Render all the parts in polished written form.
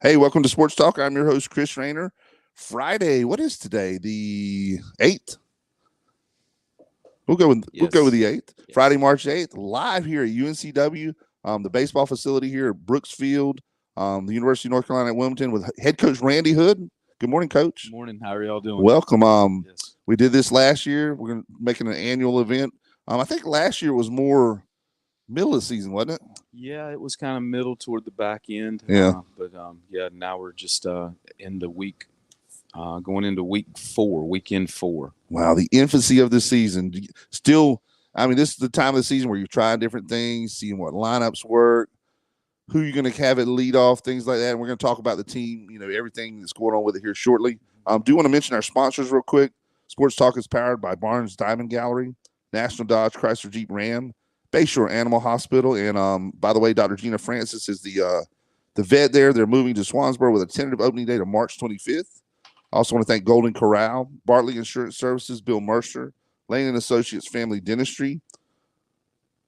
Hey, welcome to Sports Talk. I'm your host, Chris Rayner. Friday, what is today? The 8th? We'll go with the 8th. Yes. Friday, March 8th, live here at UNCW, the baseball facility here at Brooksfield, the University of North Carolina at Wilmington with head coach Randy Hood. Good morning, Coach. Good morning. How are y'all doing? Welcome. Yes. We did this last year. We're making an annual event. I think last year was more middle of the season, wasn't it? Yeah, it was kind of middle toward the back end. Yeah. Now we're just in the week, going into weekend 4. Wow, the infancy of the season. Still, this is the time of the season where you're trying different things, seeing what lineups work, who you're going to have it lead off, things like that. And we're going to talk about the team, everything that's going on with it here shortly. Do want to mention our sponsors real quick. Sports Talk is powered by Barnes Diamond Gallery, National Dodge Chrysler Jeep Ram, Bayshore Animal Hospital, and by the way, Dr. Gina Francis is the vet there. They're moving to Swansboro with a tentative opening date of March 25th. I also want to thank Golden Corral, Bartley Insurance Services, Bill Mercer, Lane and Associates Family Dentistry,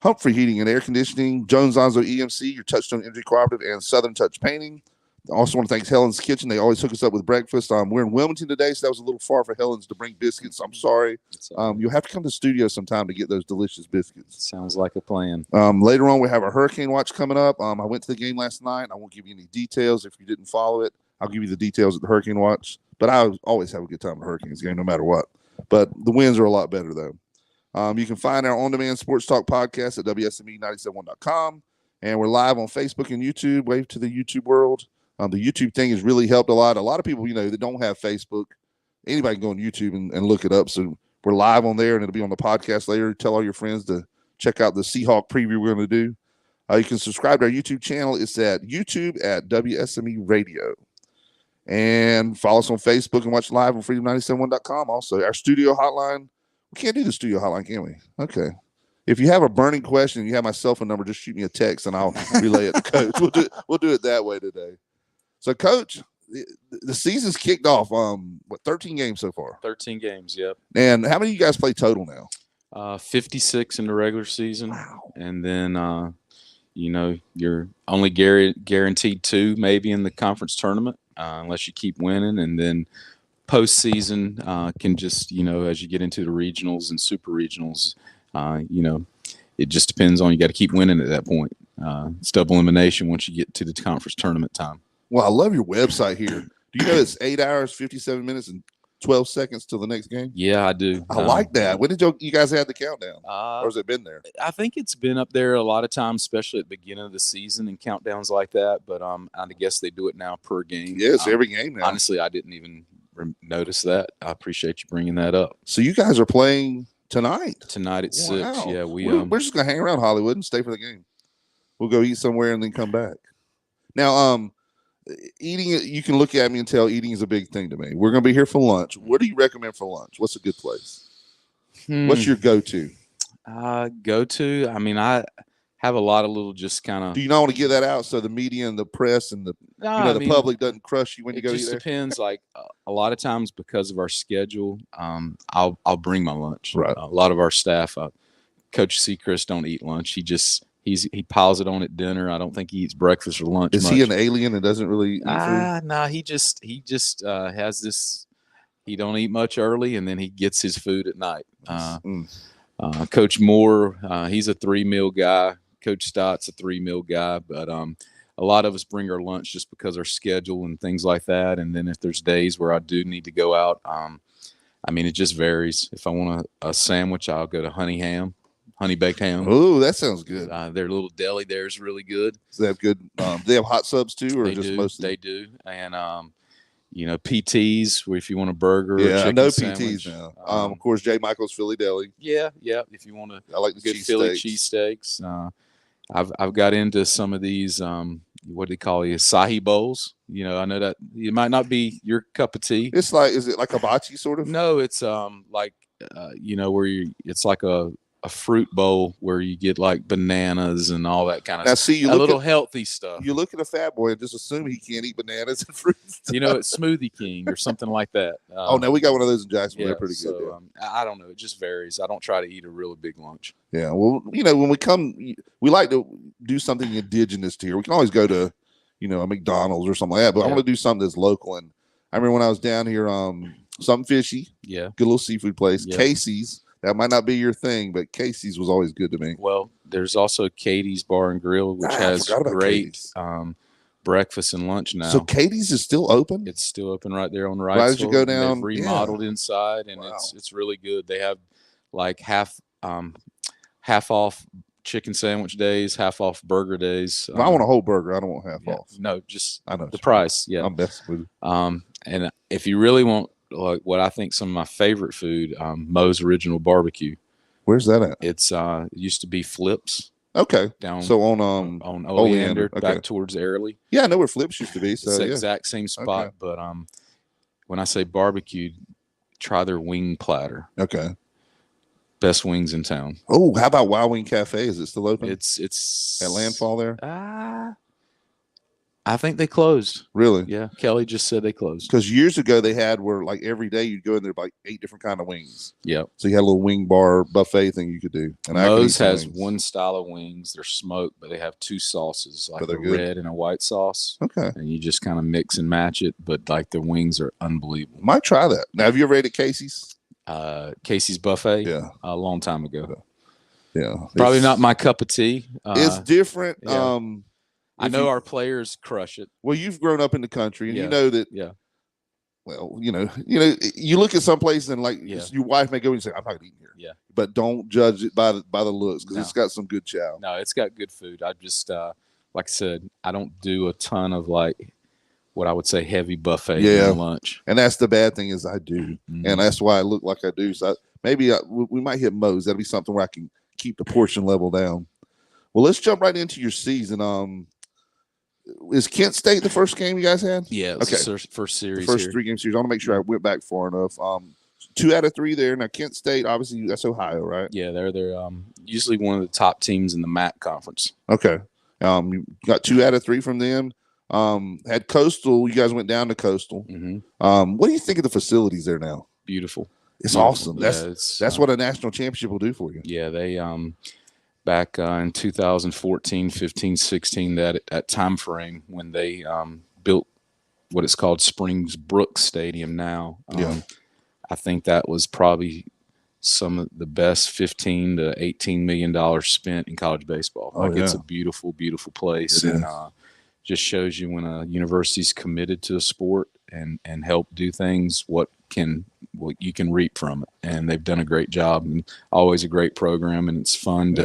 Humphrey Heating and Air Conditioning, Jones Onzo EMC, your Touchstone Energy Cooperative, and Southern Touch Painting. I also want to thank Helen's Kitchen. They always hook us up with breakfast. We're in Wilmington today, so that was a little far for Helen's to bring biscuits. I'm sorry. You'll have to come to the studio sometime to get those delicious biscuits. Sounds like a plan. Later on, we have a hurricane watch coming up. I went to the game last night. I won't give you any details if you didn't follow it. I'll give you the details of the hurricane watch. But I always have a good time at Hurricanes game, no matter what. But the wins are a lot better, though. You can find our on-demand Sports Talk podcast at WSME971.com. And we're live on Facebook and YouTube. Wave to the YouTube world. The YouTube thing has really helped a lot. A lot of people, that don't have Facebook, anybody can go on YouTube and look it up. So we're live on there, and it'll be on the podcast later. Tell all your friends to check out the Seahawks preview we're going to do. You can subscribe to our YouTube channel. It's at YouTube at WSME Radio. And follow us on Facebook and watch live on freedom971.com. Also, our studio hotline. We can't do the studio hotline, can we? Okay. If you have a burning question and you have my cell phone number, just shoot me a text and I'll relay it to Coach. We'll do it that way today. So, Coach, the season's kicked off. 13 games so far? 13 games, yep. And how many of you guys play total now? 56 in the regular season. Wow. And then, you're only guaranteed 2 maybe in the conference tournament. Unless you keep winning, and then postseason can just, as you get into the regionals and super regionals, it just depends on, you got to keep winning at that point. It's double elimination once you get to the conference tournament time. Well, I love your website here. Do you know it's 8 hours, 57 minutes, and 12 seconds till the next game? Yeah, I do. I like that. When did you guys have the countdown? Or has it been there? I think it's been up there a lot of times, especially at the beginning of the season and countdowns like that. But I guess they do it now per game. Yes, every game now. Honestly, I didn't even notice that. I appreciate you bringing that up. So you guys are playing tonight? Tonight at 6. Yeah, we're just going to hang around Hollywood and stay for the game. We'll go eat somewhere and then come back. Now, eating, you can look at me and tell eating is a big thing to me. We're going to be here for lunch. What do you recommend for lunch? What's a good place? What's your go-to? I have a lot of little just kind of. Do you not want to get that out so the media and the press and the public doesn't crush you when you go eat there? It just depends. Like a lot of times because of our schedule, I'll bring my lunch. Right. A lot of our staff, Coach Seacrest, don't eat lunch. He piles it on at dinner. I don't think he eats breakfast or lunch. Is he an alien and doesn't really eat food? No, he just has this. He don't eat much early, and then he gets his food at night. Coach Moore, he's a 3-meal guy. Coach Stott's a 3-meal guy, but a lot of us bring our lunch just because our schedule and things like that. And then if there's days where I do need to go out, it just varies. If I want a sandwich, I'll go to Honey Baked Ham. Oh, that sounds good. Their little deli there is really good. So they have good. They have hot subs too, or mostly? They do, and PTs if you want a burger. Yeah, or chicken I know sandwich. PTs now. Of course, J. Michael's Philly Deli. Yeah. If you want I like the good Philly cheesesteaks. I've got into some of these. What do they call you? Acai bowls. I know that it might not be your cup of tea. It's like, is it like hibachi sort of? No, it's where it's like a fruit bowl where you get like bananas and all that kind of stuff. See, a little healthy stuff. You look at a fat boy and just assume he can't eat bananas and fruit. It's Smoothie King or something like that. No, we got one of those in Jacksonville. They're pretty good. Yeah. I don't know. It just varies. I don't try to eat a really big lunch. Yeah. Well, when we come, we like to do something indigenous to here. We can always go to, a McDonald's or something like that. But I want to do something that's local. And I remember when I was down here, something fishy. Yeah. Good little seafood place. Yeah. Casey's. That might not be your thing, but Casey's was always good to me. Well, there's also Katie's Bar and Grill, which has great breakfast and lunch now. So Katie's is still open? It's still open right there on Wrightsville. Right as you go down. They've remodeled inside, and it's really good. They have like half off chicken sandwich days, half off burger days. I want a whole burger. I don't want half off. No, just I know the price. Yeah, I'm best with it. And if you really want like what I think some of my favorite food, Moe's Original Barbecue. Where's that at? It's it used to be Flips. Okay. Down so on Oleander, back towards Airlie. Yeah, I know where Flips used to be. So it's the exact same spot, but when I say barbecue, try their wing platter. Okay. Best wings in town. Oh, how about Wild Wing Cafe? Is it still open? It's at Landfall there. I think they closed. Really? Yeah. Kelly just said they closed. Because years ago they had where like every day you'd go in there like 8 different kind of wings. Yep. So you had a little wing bar buffet thing you could do. And Moe's has one style of wings. They're smoked, but they have 2 sauces, like a red and a white sauce. Okay. And you just kind of mix and match it, but like the wings are unbelievable. Might try that. Now, have you ever ate at Casey's? Casey's Buffet? Yeah. A long time ago. Yeah. Probably not my cup of tea. It's different. Yeah. I know our players crush it. Well, you've grown up in the country, and you know that. Yeah. Well, you look at some places and like your wife may go and say, "I'm not gonna eat here." Yeah. But don't judge it by the looks because it's got some good chow. No, it's got good food. I just like I said, I don't do a ton of like what I would say heavy buffet lunch. And that's the bad thing is I do, and that's why I look like I do. So maybe we might hit Moe's. That'd be something where I can keep the portion level down. Well, let's jump right into your season. Is Kent State the first game you guys had? Yeah. Okay. First series. The first 3-game series. I want to make sure I went back far enough. 2 out of 3 there. Now Kent State, obviously, that's Ohio, right? Yeah, they're usually one of the top teams in the MAC conference. Okay. You got 2 out of 3 from them. Had Coastal. You guys went down to Coastal. Mm-hmm. What do you think of the facilities there now? Beautiful. It's awesome. That's what a national championship will do for you. Yeah, they back in 2014, 15, 16, that time frame when they built what it's called Springs Brook Stadium now. I think that was probably some of the best $15 to $18 million spent in college baseball. It's a beautiful, beautiful place. And just shows you when a university's committed to a sport and help do things, what you can reap from it. And they've done a great job, and always a great program, and it's fun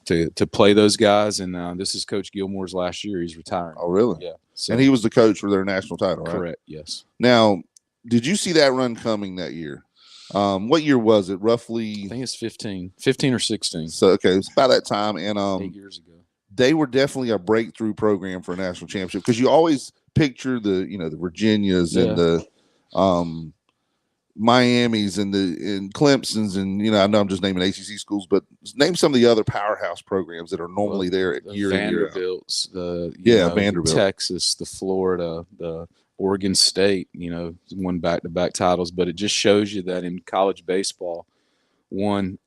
to play those guys. And this is Coach Gilmore's last year. He's retiring. Oh, really? Yeah. So, and he was the coach for their national title, right? Correct. Yes. Now, did you see that run coming that year? What year was it? Roughly? I think it's 15 or 16. So, okay. It was about that time. And 8 years ago. They were definitely a breakthrough program for a national championship because you always picture the Virginias and the Miamis and Clemsons and I know I'm just naming ACC schools, but name some of the other powerhouse programs that are normally there year in year out. Vanderbilt's, Vanderbilt, Texas, the Florida, the Oregon State, won back-to-back titles. But it just shows you that in college baseball, one,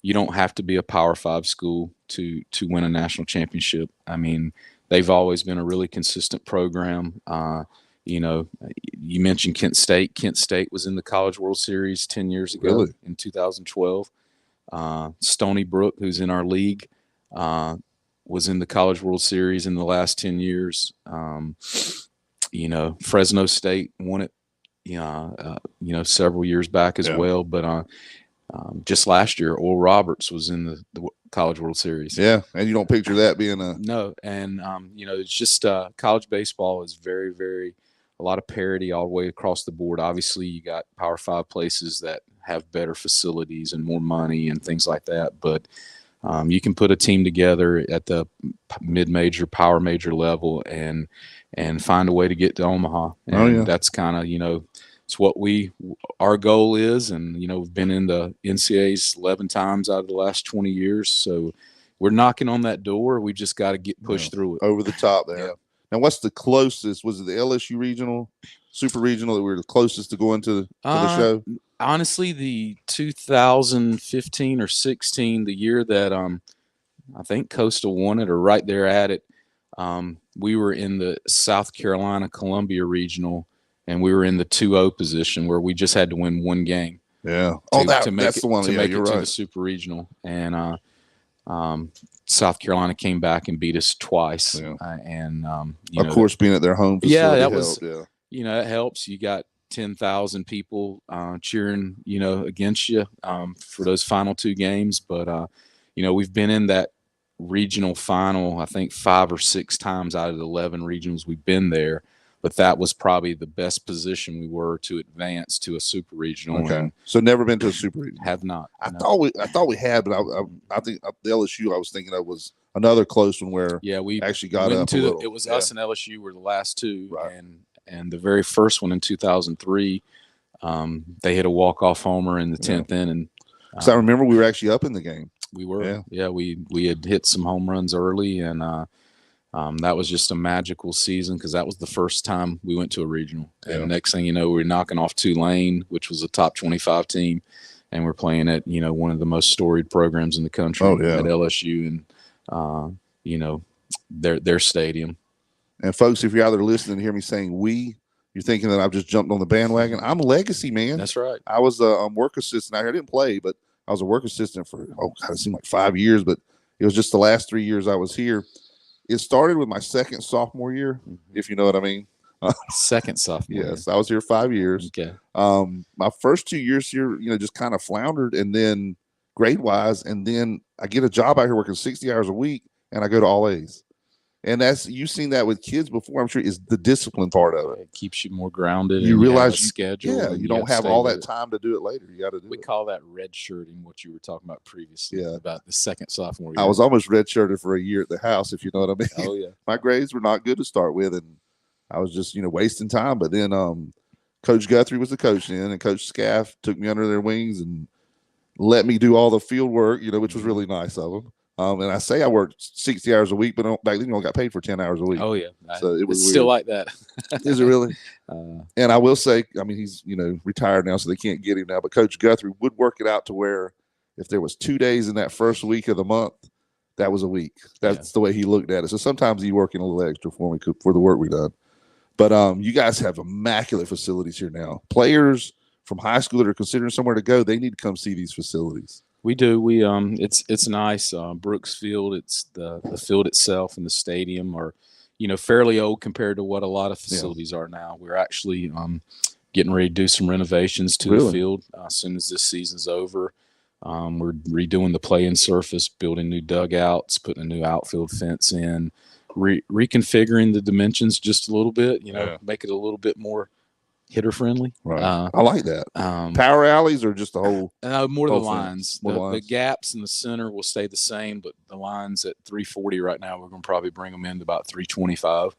you don't have to be a Power 5 school to win a national championship. I mean, they've always been a really consistent program. You mentioned Kent State. Kent State was in the College World Series 10 years ago in 2012. Stony Brook, who's in our league, was in the College World Series in the last 10 years. Fresno State won it, several years back as well. But just last year, Oral Roberts was in the College World Series. Yeah, and you don't picture that being a no. And it's just college baseball is very, very a lot of parity all the way across the board. Obviously, you got Power 5 places that have better facilities and more money and things like that. But you can put a team together at the mid-major, power major level and find a way to get to Omaha. And that's kind of it's what our goal is. And, we've been in the NCAAs 11 times out of the last 20 years. So we're knocking on that door. We just got to get pushed through it. Over the top there. Yeah. Now, what's the closest? Was it the LSU regional, super regional that we were the closest to going to the show? Honestly, the 2015 or 16, the year that I think Coastal won it or right there at it, We were in the South Carolina Columbia regional, and we were in the 2-0 position where we just had to win one game. Yeah. To make that's it, the one. to Yeah, make you're it to right. the super regional, and South Carolina came back and beat us twice. Yeah. And Of course, being at their home facility that was, helped. Yeah. It helps. You got 10,000 people cheering, against you for those final 2 games. But we've been in that regional final, I think 5 or 6 times out of the 11 regionals we've been there. But that was probably the best position we were to advance to a super regional. Okay, so never been to a super regional. Have not. I thought we had, but I think the LSU I was thinking of was another close one where we actually got went up a little. It was us and LSU were the last 2, right. and the very first one in 2003, they hit a walk-off homer in the 10th inning. Because I remember we were actually up in the game. We were, we had hit some home runs early, and that was just a magical season because that was the first time we went to a regional. And the next thing you know, we were knocking off Tulane, which was a top 25 team, and we're playing at one of the most storied programs in the country at LSU, and their stadium. And folks, if you're out there listening and hear me saying you're thinking that I've just jumped on the bandwagon. I'm a legacy man. That's right. I was a work assistant out here. I didn't play, but I was a work assistant for it seemed like 5 years, but it was just the last 3 years I was here. It started with my second sophomore year, if you know what I mean. Second sophomore. Yes, I was here 5 years. Okay. My first 2 years here, just kind of floundered, and then grade wise, and then I get a job out here working 60 hours a week, and I go to all A's. And you've seen that with kids before, I'm sure, is the discipline part of it. It keeps you more grounded. You realize schedule. Yeah, you don't have all that time to do it later. You got to do it. We call that redshirting, what you were talking about previously. About the second sophomore year. I was almost redshirted for a year at the house, if you know what I mean. Oh yeah. My grades were not good to start with, and I was just wasting time. But then Coach Guthrie was the coach then, and Coach Scaff took me under their wings and let me do all the field work, which was really nice of them. And I say I worked 60 hours a week, but back then you only got paid for 10 hours a week. Oh yeah, so it was weird. Still like that. Is it really? And I will say, I mean, he's retired now, so they can't get him now. But Coach Guthrie would work it out to where if there was 2 days in that first week of the month, that was a week. That's the way he looked at it. So sometimes he working a little extra for me for the work we done. But you guys have immaculate facilities here now. Players from high school that are considering somewhere to go, they need to come see these facilities. We do. We it's nice. Brooks Field. It's the field itself and the stadium are, fairly old compared to what a lot of facilities are now. We're actually getting ready to do some renovations to the field as soon as this season's over. We're redoing the playing surface, building new dugouts, putting a new outfield fence in, reconfiguring the dimensions just a little bit. Make it a little bit more hitter friendly. Right. I like that. Power alleys or just the whole? More the lines. The gaps in the center will stay the same, but the lines at 340 right now, we're going to probably bring them into about 325.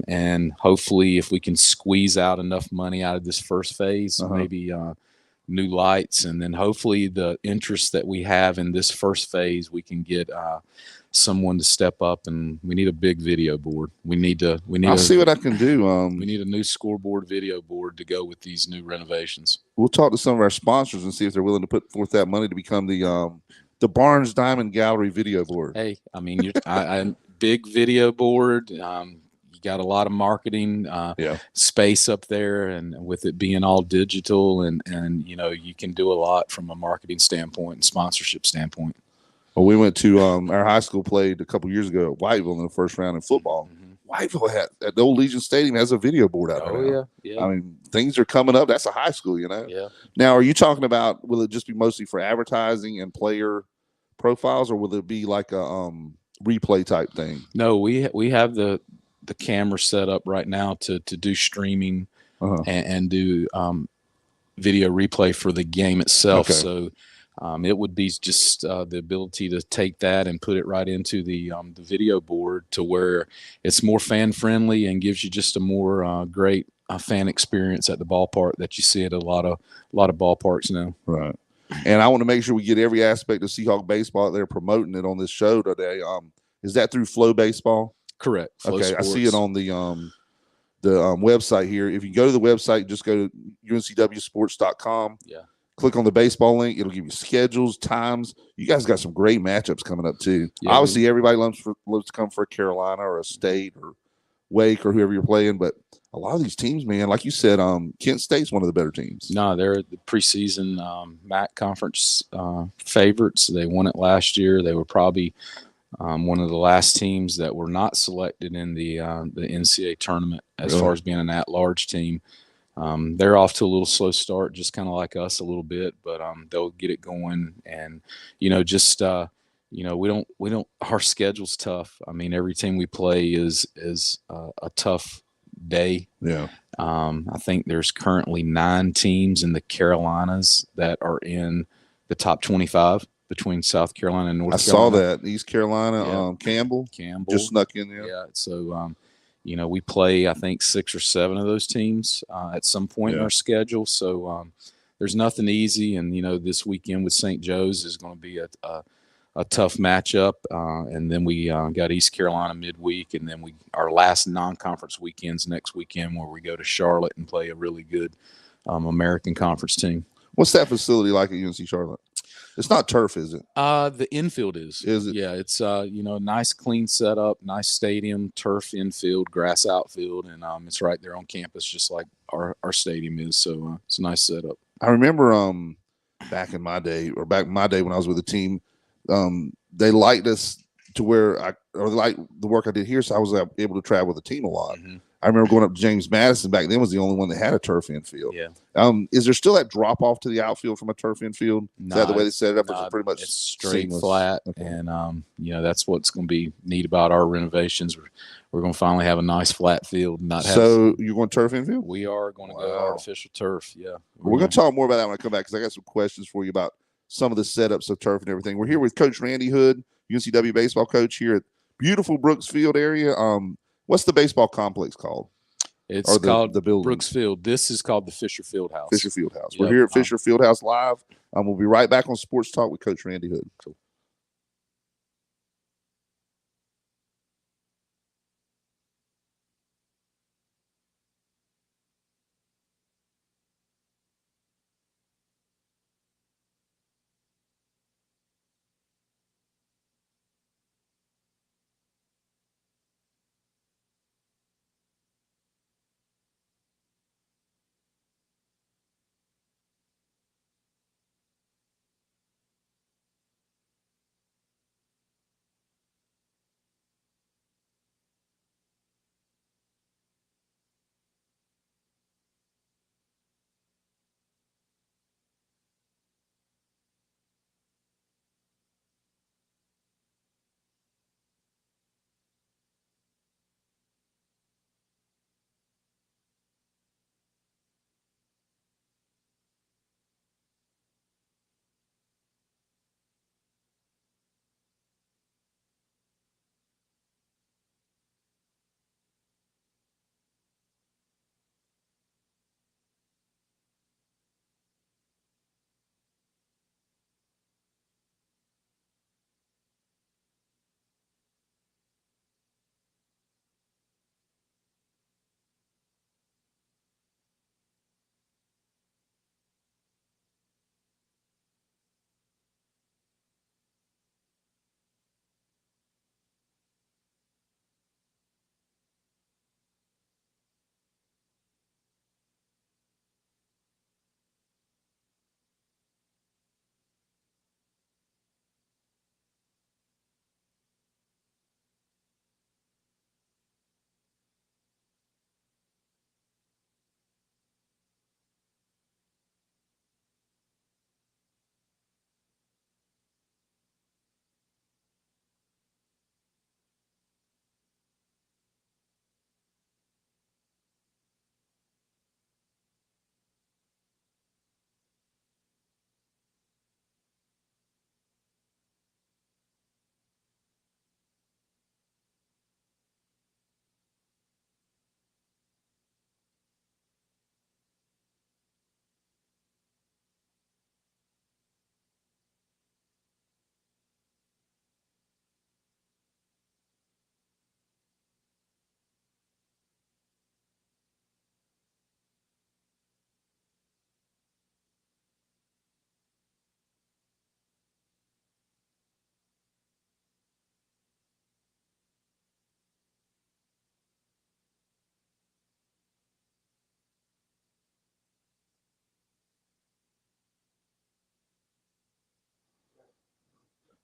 And hopefully if we can squeeze out enough money out of this first phase, maybe new lights, and then hopefully the interest that we have in this first phase, we can get someone to step up, and we need a big video board. I'll see what I can do. We need a new scoreboard video board to go with these new renovations. We'll talk to some of our sponsors and see if they're willing to put forth that money to become the Barnes Diamond Gallery video board. Hey, I mean, I big video board. You got a lot of marketing space up there, and with it being all digital, and you can do a lot from a marketing standpoint and sponsorship standpoint. Well, we went to our high school played a couple years ago at Whiteville in the first round in football. Whiteville at the old Legion Stadium has a video board out there. Oh yeah. I mean, things are coming up. That's a high school, Yeah. Now, are you talking about? Will it just be mostly for advertising and player profiles, or will it be like a replay type thing? No, we have the camera set up right now to do streaming and do video replay for the game itself. Okay. So it would be just the ability to take that and put it right into the video board to where it's more fan friendly and gives you just a more great fan experience at the ballpark that you see at a lot of ballparks now. Right. And I want to make sure we get every aspect of Seahawk baseball out there, promoting it on this show today. Is that through Flow Baseball? Correct. Flow okay, Sports. I see it on the website here. If you go to the website, just go to uncwsports.com. Yeah. Click on the baseball link. It'll give you schedules, times. You guys got some great matchups coming up too. Yeah, Obviously, everybody loves to come for a Carolina or a State or Wake or whoever you're playing, but a lot of these teams, man, like you said, Kent State's one of the better teams. No, they're the preseason MAC conference favorites. They won it last year. They were probably one of the last teams that were not selected in the NCAA tournament as far as being an at-large team. They're off to a little slow start, just kind of like us a little bit, but they'll get it going. And we don't. Our schedule's tough. I mean, every team we play is a tough day. Yeah. I think there's currently 9 teams in the Carolinas that are in the top 25 between South Carolina and North Carolina. I saw that. East Carolina, Campbell just snuck in there. Yeah. So, we play, I think, 6 or 7 of those teams at some point in our schedule. So there's nothing easy. And, this weekend with St. Joe's is going to be a tough matchup. And then we got East Carolina midweek. And then our last non-conference weekends next weekend where we go to Charlotte and play a really good American Conference team. What's that facility like at UNC Charlotte? It's not turf, is it? The infield is. Is it? Yeah, it's a nice clean setup, nice stadium, turf infield, grass outfield, and it's right there on campus, just like our stadium is. So it's a nice setup. I remember back in my day when I was with the team, they liked us to where they liked the work I did here, so I was able to travel with the team a lot. Mm-hmm. I remember going up to James Madison back then was the only one that had a turf infield. Yeah. Is there still that drop off to the outfield from a turf infield? Is that the way they set it up? It's pretty much straight seamless? Flat. Okay. And that's what's going to be neat about our renovations. We're going to finally have a nice flat field. So you're going turf infield? We are going to go artificial turf. Yeah. We're going to talk more about that when I come back because I got some questions for you about some of the setups of turf and everything. We're here with Coach Randy Hood, UNCW baseball coach here at beautiful Brooksfield area. What's the baseball complex called? It's called the Brooks Field. This is called the Fisher Field House. Fisher Field House. Yep. We're here at Fisher Field House live. We'll be right back on Sports Talk with Coach Randy Hood. Cool.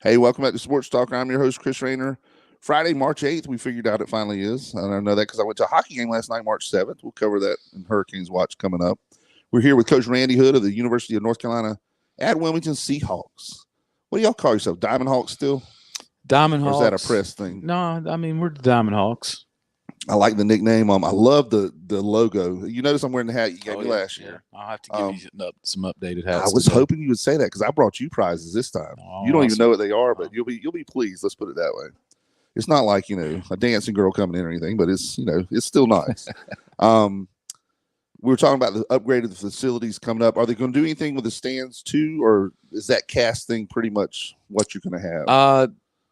Hey, welcome back to Sports Talk. I'm your host, Chris Rayner. Friday, March 8th, we figured out it finally is. And I know that because I went to a hockey game last night, March 7th. We'll cover that in Hurricanes Watch coming up. We're here with Coach Randy Hood of the University of North Carolina at Wilmington Seahawks. What do y'all call yourself? Diamond Hawks still? Diamond Hawks. Or is that a press thing? No, I mean, we're the Diamond Hawks. I like the nickname. I love the logo. You notice I'm wearing the hat you gave me last year. I'll have to give you some updated hats. I was hoping you would say that because I brought you prizes this time. You don't even know what they are, but you'll be pleased. Let's put it that way. It's not like a dancing girl coming in or anything, but it's it's still nice. We were talking about the upgrade of the facilities coming up. Are they going to do anything with the stands too, or is that cast thing pretty much what you're going to have?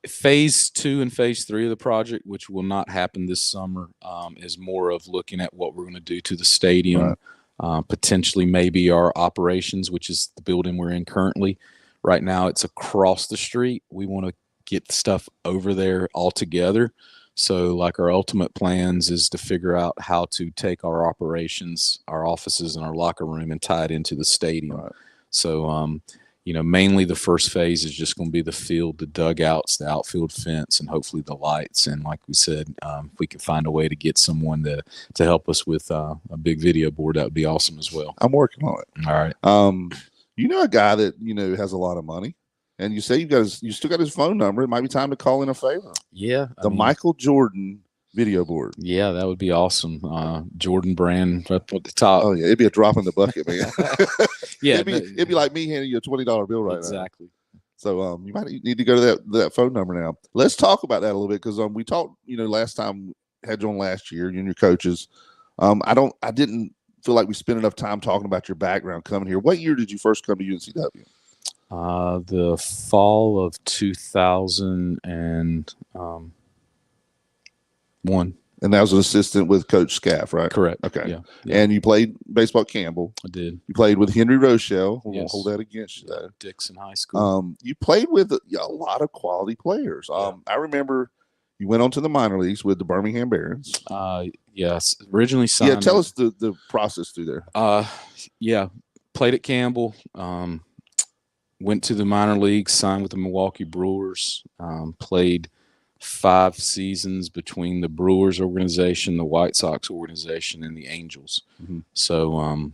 Phase 2 and phase 3 of the project, which will not happen this summer, is more of looking at what we're going to do to the stadium, potentially maybe our operations, which is the building we're in currently. Right now, it's across the street. We want to get stuff over there altogether. So, like, our ultimate plans is to figure out how to take our operations, our offices, and our locker room and tie it into the stadium. Right. So, mainly the first phase is just going to be the field, the dugouts, the outfield fence, and hopefully the lights. And like we said, if we can find a way to get someone to help us with a big video board, that would be awesome as well. I'm working on it. All right. A guy that has a lot of money, and you say you still got his phone number. It might be time to call in a favor. Yeah. Michael Jordan video board. Yeah, that would be awesome. Jordan brand up at the top. Oh yeah, it'd be a drop in the bucket, man. Yeah, it'd be like me handing you a $20 bill right now. Exactly. So you might need to go to that phone number now. Let's talk about that a little bit because we talked. Last time had you on last year, you and your coaches. I didn't feel like we spent enough time talking about your background coming here. What year did you first come to UNCW? The fall of 2001. And that was an assistant with Coach Scaff, right? Correct. Okay. Yeah. And you played baseball at Campbell. I did. You played with Henry Rochelle. We won't Yes. hold that against you, though. Dixon High School. You played with a lot of quality players. I remember you went on to the minor leagues with the Birmingham Barons. Yes. Originally signed. Yeah, tell us the process through there. Played at Campbell. Went to the minor leagues, signed with the Milwaukee Brewers. Played 5 seasons between the Brewers organization, the White Sox organization, and the Angels. Mm-hmm. So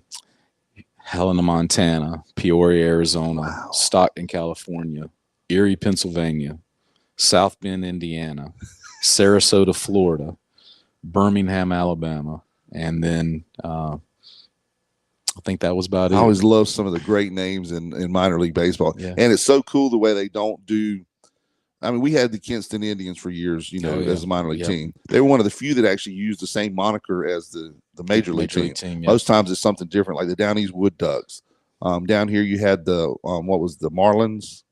Helena, Montana, Peoria, Arizona, Stockton, California, Erie, Pennsylvania, South Bend, Indiana, Sarasota, Florida, Birmingham, Alabama, and then I think that was about it. I always love some of the great names in minor league baseball. Yeah. And it's so cool the way they don't do – I mean, we had the Kinston Indians for years, as a minor league team. They were one of the few that actually used the same moniker as the major league team. Yeah. Most times it's something different, like the Down East Wood Ducks. Down here you had the what was the Marlins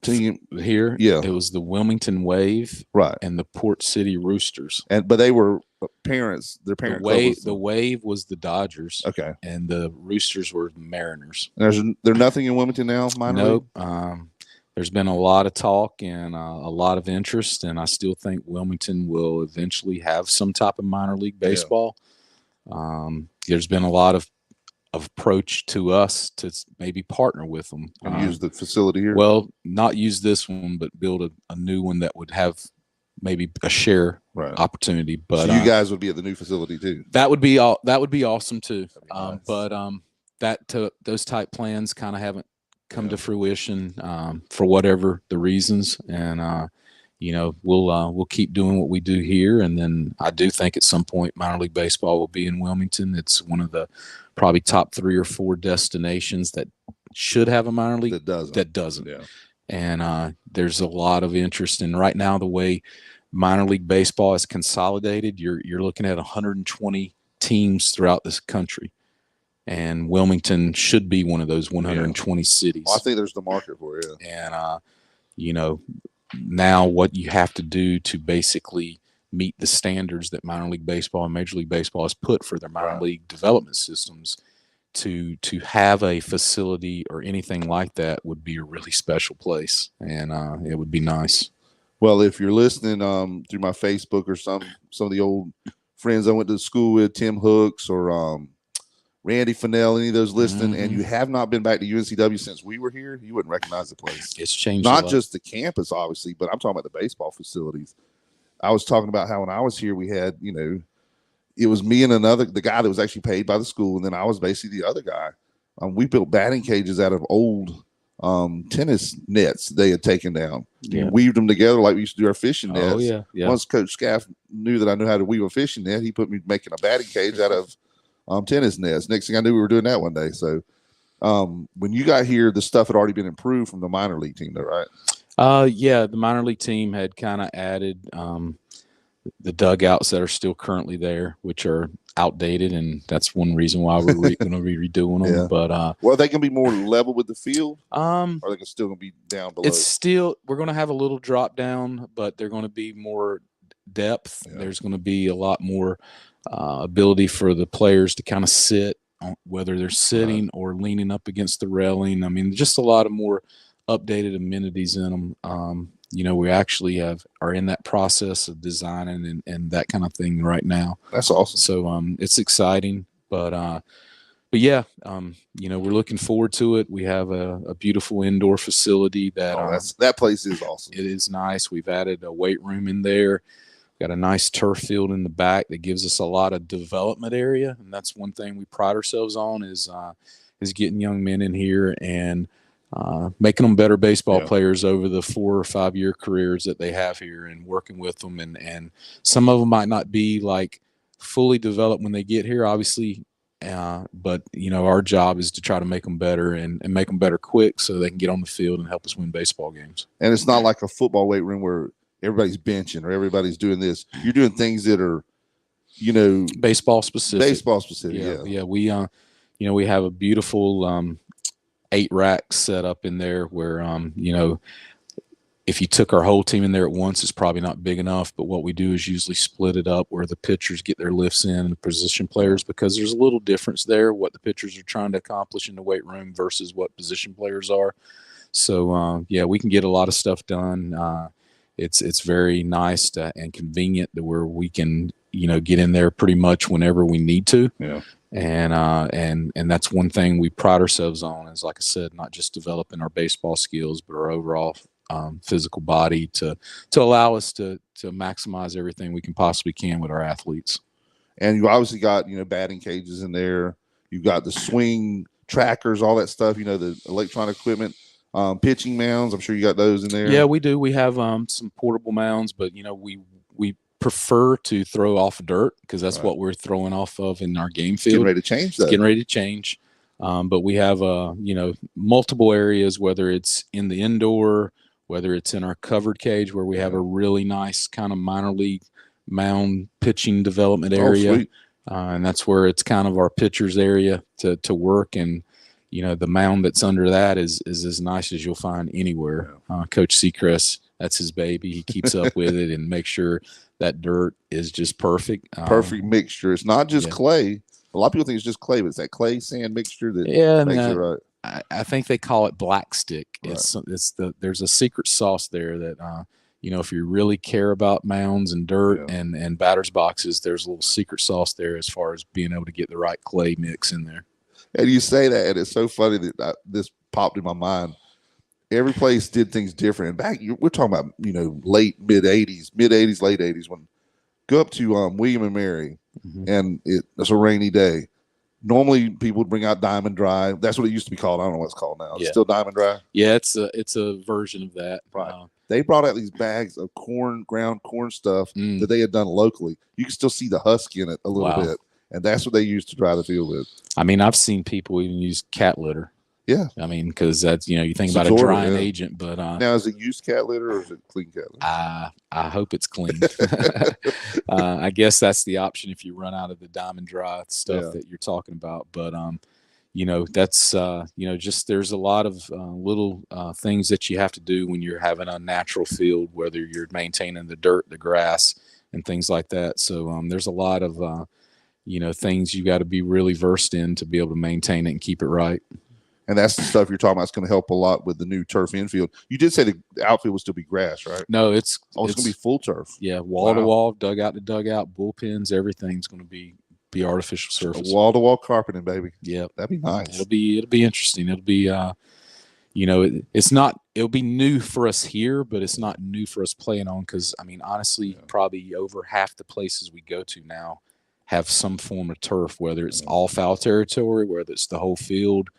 team here? Yeah, it was the Wilmington Wave, right, and the Port City Roosters. But they were parents. Their parent the Wave was the Dodgers. Okay, and the Roosters were the Mariners. And there's nothing in Wilmington now. Nope. There's been a lot of talk and a lot of interest, and I still think Wilmington will eventually have some type of minor league baseball. Yeah. There's been a lot of approach to us to maybe partner with them and use the facility here. Well, not use this one, but build a new one that would have maybe a share opportunity. But so you guys would be at the new facility too. That would be awesome too. Nice. But those type plans kind of haven't come to fruition for whatever the reasons, and we'll keep doing what we do here, and then I do think at some point minor league baseball will be in Wilmington. It's one of the probably top 3 or 4 destinations that should have a minor league that doesn't. Yeah. And there's a lot of interest, and right now the way minor league baseball is consolidated, you're looking at 120 teams throughout this country. And Wilmington should be one of those 120 cities. Well, I think there's the market for it. And, now what you have to do to basically meet the standards that minor league baseball and major league baseball has put for their minor league development systems to have a facility or anything like that would be a really special place. And it would be nice. Well, if you're listening through my Facebook or some of the old friends I went to school with, Tim Hooks or Randy Fennell, any of those listening, and you have not been back to UNCW since we were here, you wouldn't recognize the place. It's changed. Not just the campus, obviously, but I'm talking about the baseball facilities. I was talking about how when I was here, we had, it was me and the guy that was actually paid by the school, and then I was basically the other guy. We built batting cages out of old tennis nets they had taken down. Yeah. We weaved them together like we used to do our fishing nets. Oh, yeah. Once Coach Scaff knew that I knew how to weave a fishing net, he put me making a batting cage out of tennis nets. Next thing I knew, we were doing that one day. So when you got here, the stuff had already been improved from the minor league team, though, right? Yeah, the minor league team had kind of added the dugouts that are still currently there, which are outdated, and that's one reason why we're going to be redoing them. Yeah. But well, are they going to be more level with the field? Or are they still going to be down below? It's still, we're going to have a little drop down, but they're going to be more depth. Yeah. There's going to be a lot more ability for the players to kind of sit, whether they're sitting or leaning up against the railing. I mean, just a lot of more updated amenities in them. We actually are in that process of designing and that kind of thing right now. That's awesome. So it's exciting, but yeah, we're looking forward to it. We have a beautiful indoor facility that place is awesome. It is nice. We've added a weight room in there. Got a nice turf field in the back that gives us a lot of development area, and that's one thing we pride ourselves on is getting young men in here and making them better baseball players over the 4 or 5 year careers that they have here, and working with them. And some of them might not be like fully developed when they get here, obviously, but our job is to try to make them better and make them better quick so they can get on the field and help us win baseball games. And it's not like a football weight room where everybody's benching or everybody's doing this. You're doing things that are, baseball specific. Yeah. We have a beautiful 8 racks set up in there where, if you took our whole team in there at once, it's probably not big enough. But what we do is usually split it up where the pitchers get their lifts in and the position players, because there's a little difference there, what the pitchers are trying to accomplish in the weight room versus what position players are. So, we can get a lot of stuff done. It's very nice and convenient to where we can, get in there pretty much whenever we need to. Yeah. And that's one thing we pride ourselves on is, like I said, not just developing our baseball skills, but our overall physical body to allow us to maximize everything we can possibly can with our athletes. And you obviously got, batting cages in there. You've got the swing trackers, all that stuff, the electronic equipment. Pitching mounds, I'm sure you got those in there. Yeah, we do. We have some portable mounds, but we prefer to throw off dirt because that's what we're throwing off of in our game field. Getting ready to change that. Getting ready to change. But we have multiple areas, whether it's in the indoor, whether it's in our covered cage where we have a really nice kind of minor league mound pitching development area. Sweet. And that's where it's kind of our pitchers area to work. And the mound that's under that is as nice as you'll find anywhere. Coach Seacrest, that's his baby. He keeps up with it and makes sure that dirt is just perfect. Perfect mixture. It's not just clay. A lot of people think it's just clay, but it's that clay sand mixture that makes it right. I think they call it black stick. Right. There's a secret sauce there that if you really care about mounds and dirt and batters boxes, there's a little secret sauce there as far as being able to get the right clay mix in there. And you say that, and it's so funny that this popped in my mind. Every place did things different. And back, we're talking about, late, mid 80s, late 80s, when go up to William and Mary, and it's a rainy day. Normally, people would bring out Diamond Dry. That's what it used to be called. I don't know what it's called now. It's still Diamond Dry? Yeah, it's a version of that. Right. They brought out these bags of ground corn stuff that they had done locally. You can still see the husk in it a little bit. And that's what they used to dry the field with. I mean, I've seen people even use cat litter. Yeah. I mean, because that's, you think about a drying agent. But now, is it used cat litter or is it clean cat litter? I hope it's clean. I guess that's the option if you run out of the Diamond Dry stuff that you're talking about. But, that's, just there's a lot of little things that you have to do when you're having a natural field, whether you're maintaining the dirt, the grass, and things like that. So there's a lot of, things you got to be really versed in to be able to maintain it and keep it right. And that's the stuff you're talking about. It's going to help a lot with the new turf infield. You did say the outfield will still be grass, right? No, it's going to be full turf. Yeah, wall to wall, dugout to dugout, bullpens, everything's going to be be artificial surface. Wall-to-wall carpeting, baby. Yeah, that'd be nice. It'll be interesting. It'll be it'll be new for us here, but it's not new for us playing on, because I mean, honestly, probably over half the places we go to now have some form of turf, whether it's all foul territory, whether it's the whole field.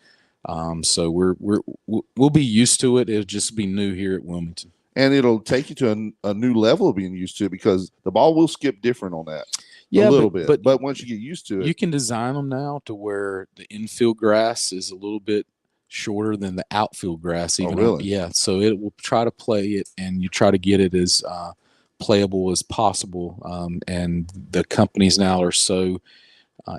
So we'll be used to it. It'll just be new here at Wilmington. And it'll take you to a new level of being used to it, because the ball will skip different on that. Yeah, a little bit. But once you get used to it, you can design them now to where the infield grass is a little bit shorter than the outfield grass. Even really? Yeah. So it will try to play it, and you try to get it as playable as possible. And the companies now are so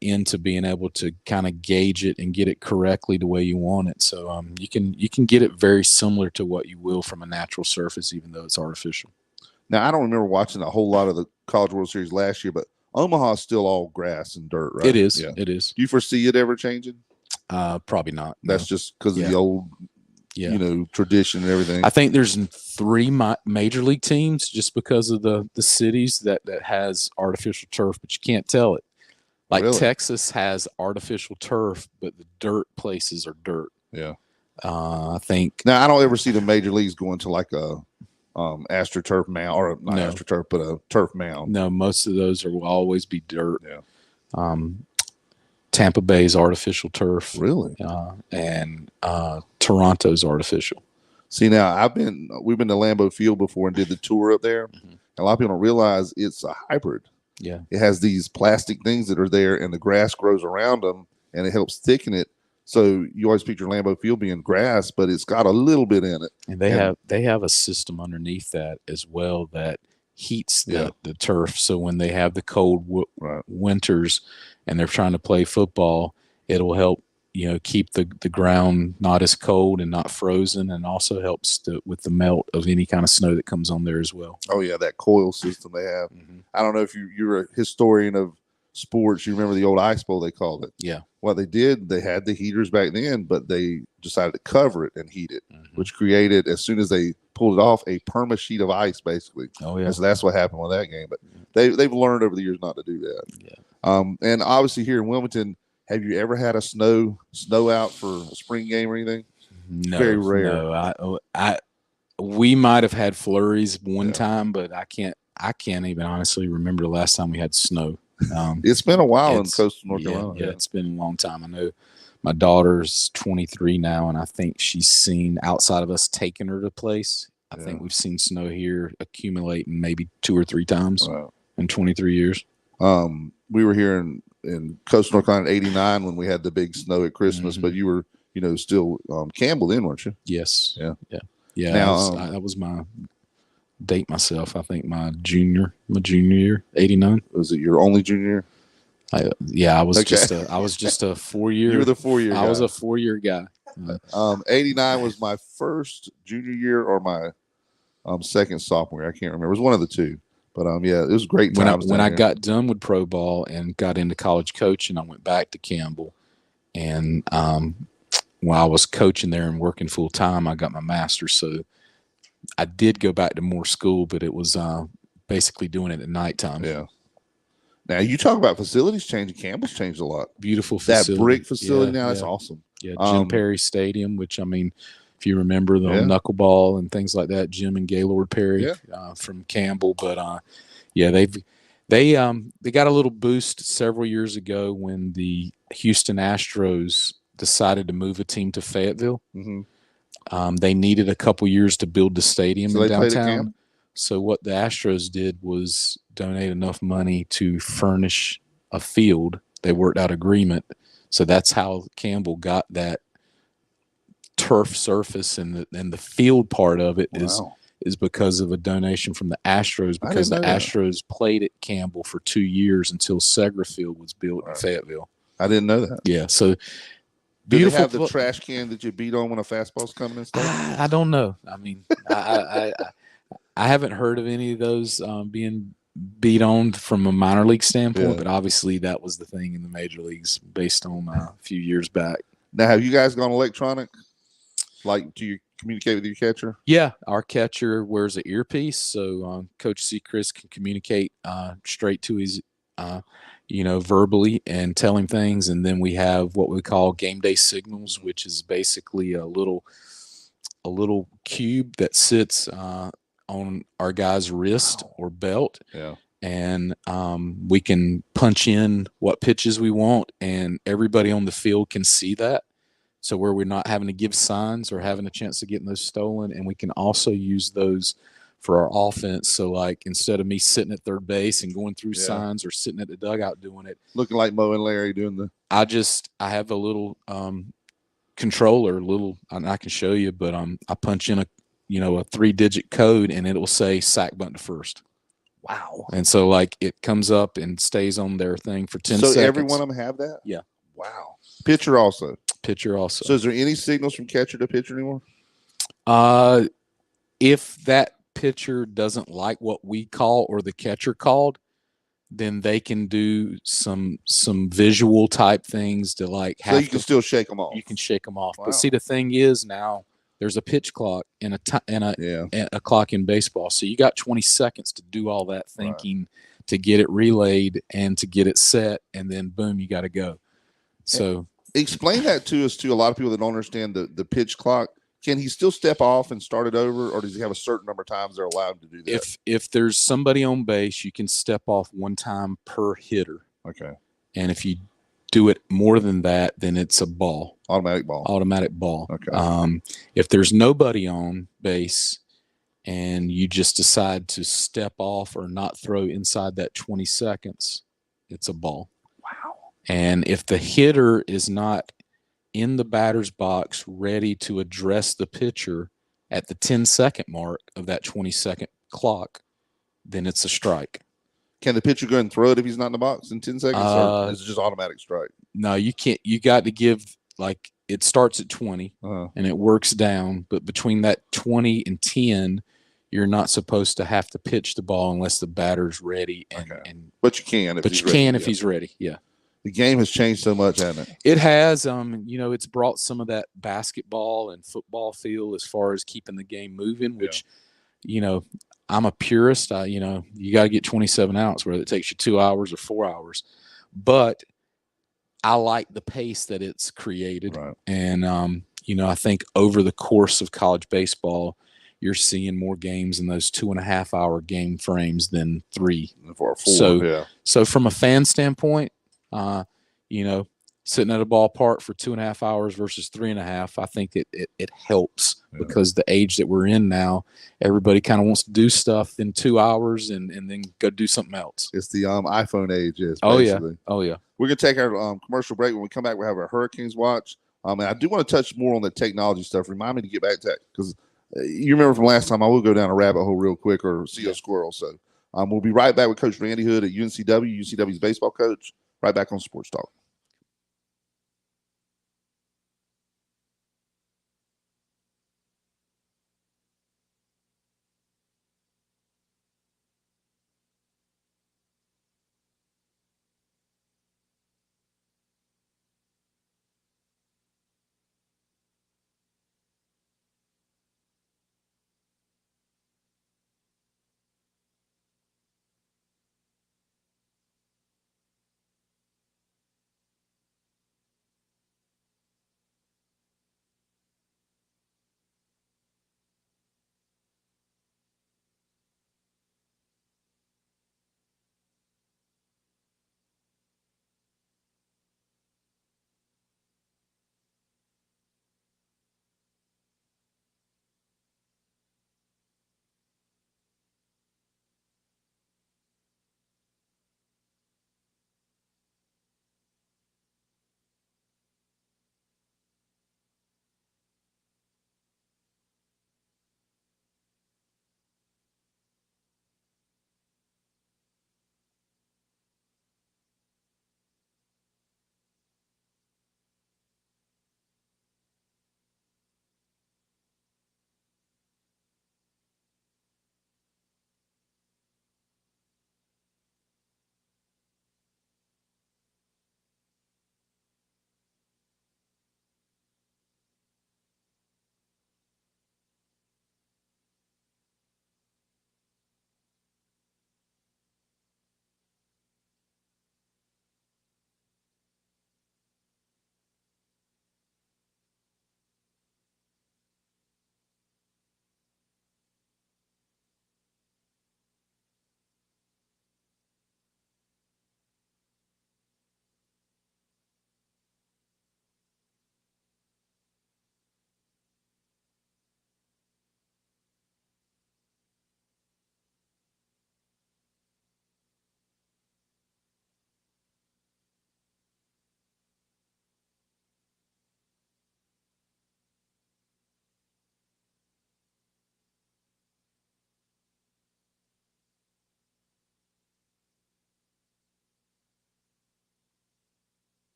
into being able to kind of gauge it and get it correctly the way you want it. So you can get it very similar to what you will from a natural surface, even though it's artificial. Now, I don't remember watching a whole lot of the College World Series last year, but Omaha's still all grass and dirt, right? It is. Yeah. It is. Do you foresee it ever changing? Probably not. That's just because of the old, tradition and everything. I think there's 3 major league teams just because of the cities that has artificial turf, but you can't tell it. Like really? Texas has artificial turf, but the dirt places are dirt. Yeah. I think. Now, I don't ever see the major leagues going to like a AstroTurf mound, or not AstroTurf, but a turf mound. No, most of those will always be dirt. Yeah. Tampa Bay's artificial turf. Really? And Toronto's artificial. See, now we've been to Lambeau Field before and did the tour up there. Mm-hmm. A lot of people don't realize it's a hybrid. Yeah. It has these plastic things that are there, and the grass grows around them, and it helps thicken it. So you always picture Lambeau Field being grass, but it's got a little bit in it. And they have a system underneath that as well that heats the turf. So when they have the cold winters and they're trying to play football, it'll help keep the ground not as cold and not frozen, and also helps with the melt of any kind of snow that comes on there as well. Oh yeah, that coil system they have. Mm-hmm. I don't know if you're a historian of sports. You remember the old ice bowl, they called it. Yeah. What they did, they had the heaters back then, but they decided to cover it and heat it, which created, as soon as they pulled it off, a perma sheet of ice, basically. Oh yeah. And so that's what happened with that game. But they've learned over the years not to do that. Yeah. And obviously here in Wilmington, have you ever had a snow out for a spring game or anything? No, very rare. No, we might have had flurries one time, but I can't even honestly remember the last time we had snow. It's been a while in coastal North Carolina. Yeah, it's been a long time. I know my daughter's 23 now, and I think she's seen, outside of us taking her to place, I think we've seen snow here accumulating maybe 2 or 3 times in 23 years. We were here in coastal North Carolina in '89 when we had the big snow at Christmas, but you were, still Campbell then, weren't you? Yes. Yeah. Now, that was my date myself. I think my junior year, '89. Was it your only junior year? I was just a 4-year. You were the 4-year guy. I was a 4-year guy. 89 was my first junior year or my second sophomore year. I can't remember. It was one of the two. But it was great times. When I got done with pro ball and got into college coaching, I went back to Campbell, and while I was coaching there and working full time, I got my master's. So I did go back to more school, but it was basically doing it at nighttime. Yeah. Now you talk about facilities changing. Campbell's changed a lot. Beautiful facility. That brick facility now, that's awesome. Yeah, Jim Perry Stadium, which, I mean, if you remember the knuckleball and things like that, Jim and Gaylord Perry from Campbell. But they got a little boost several years ago when the Houston Astros decided to move a team to Fayetteville. Mm-hmm. They needed a couple years to build the stadium in downtown. So what the Astros did was donate enough money to furnish a field. They worked out agreement. So that's how Campbell got that turf surface, and the field part of it is because of a donation from the Astros, because the Astros played at Campbell for 2 years until Segra Field was built in Fayetteville. I didn't know that. Yeah, so beautiful. Do they have the trash can that you beat on when a fastball's coming and stuff? I don't know. I mean, I haven't heard of any of those being beat on from a minor league standpoint, but obviously that was the thing in the major leagues based on a few years back. Now, have you guys gone electronic? Like, do you communicate with your catcher? Yeah, our catcher wears an earpiece, so Coach Seacrest can communicate straight to his verbally and tell him things. And then we have what we call game day signals, which is basically a little cube that sits on our guy's wrist or belt. Yeah. And we can punch in what pitches we want, and everybody on the field can see that. So where we're not having to give signs or having a chance of getting those stolen, and we can also use those for our offense. So like instead of me sitting at third base and going through signs or sitting at the dugout doing it, looking like Mo and Larry doing the. I have a little controller, and I can show you, but I punch in a 3-digit code, and it will say sack bunt to first. Wow. And so like it comes up and stays on their thing for 10 seconds. So every one of them have that? Yeah. Wow. Pitcher also. So is there any signals from catcher to pitcher anymore? If that pitcher doesn't like what we call or the catcher called, then they can do some visual type things to like have. So you can still shake them off. You can shake them off. Wow. But see, the thing is now there's a pitch clock and a clock in baseball. So you got 20 seconds to do all that thinking, to get it relayed and to get it set, and then boom, you got to go. So explain that to us, to a lot of people that don't understand the pitch clock. Can he still step off and start it over, or does he have a certain number of times they're allowed to do that? If there's somebody on base, you can step off one time per hitter. Okay. And if you do it more than that, then it's a ball. Automatic ball. Okay. If there's nobody on base and you just decide to step off or not throw inside that 20 seconds, it's a ball. Wow. And if the hitter is not in the batter's box ready to address the pitcher at the 10-second mark of that 20-second clock, then it's a strike. Can the pitcher go and throw it if he's not in the box in 10 seconds, or is it just automatic strike? No, you can't. You got to give, like, it starts at 20 and it works down, but between that 20 and 10, you're not supposed to have to pitch the ball unless the batter's ready. But you can if he's ready. Yeah. The game has changed so much, hasn't it? It has. It's brought some of that basketball and football feel as far as keeping the game moving, which, I'm a purist. You got to get 27 outs, whether it takes you 2 hours or 4 hours. But I like the pace that it's created. Right. And, I think over the course of college baseball, you're seeing more games in those 2.5 hour game frames than 3 or 4. So from a fan standpoint, sitting at a ballpark for 2.5 hours versus 3.5, I think it helps because the age that we're in now, everybody kind of wants to do stuff in 2 hours and then go do something else. It's the iPhone age. Oh yeah. We're gonna take our commercial break. When we come back, we'll have our Hurricanes watch. And I do want to touch more on the technology stuff. Remind me to get back to that, because you remember from last time, I will go down a rabbit hole real quick or see a squirrel. So we'll be right back with Coach Randy Hood at UNCW's baseball coach. Right back on Sports Talk.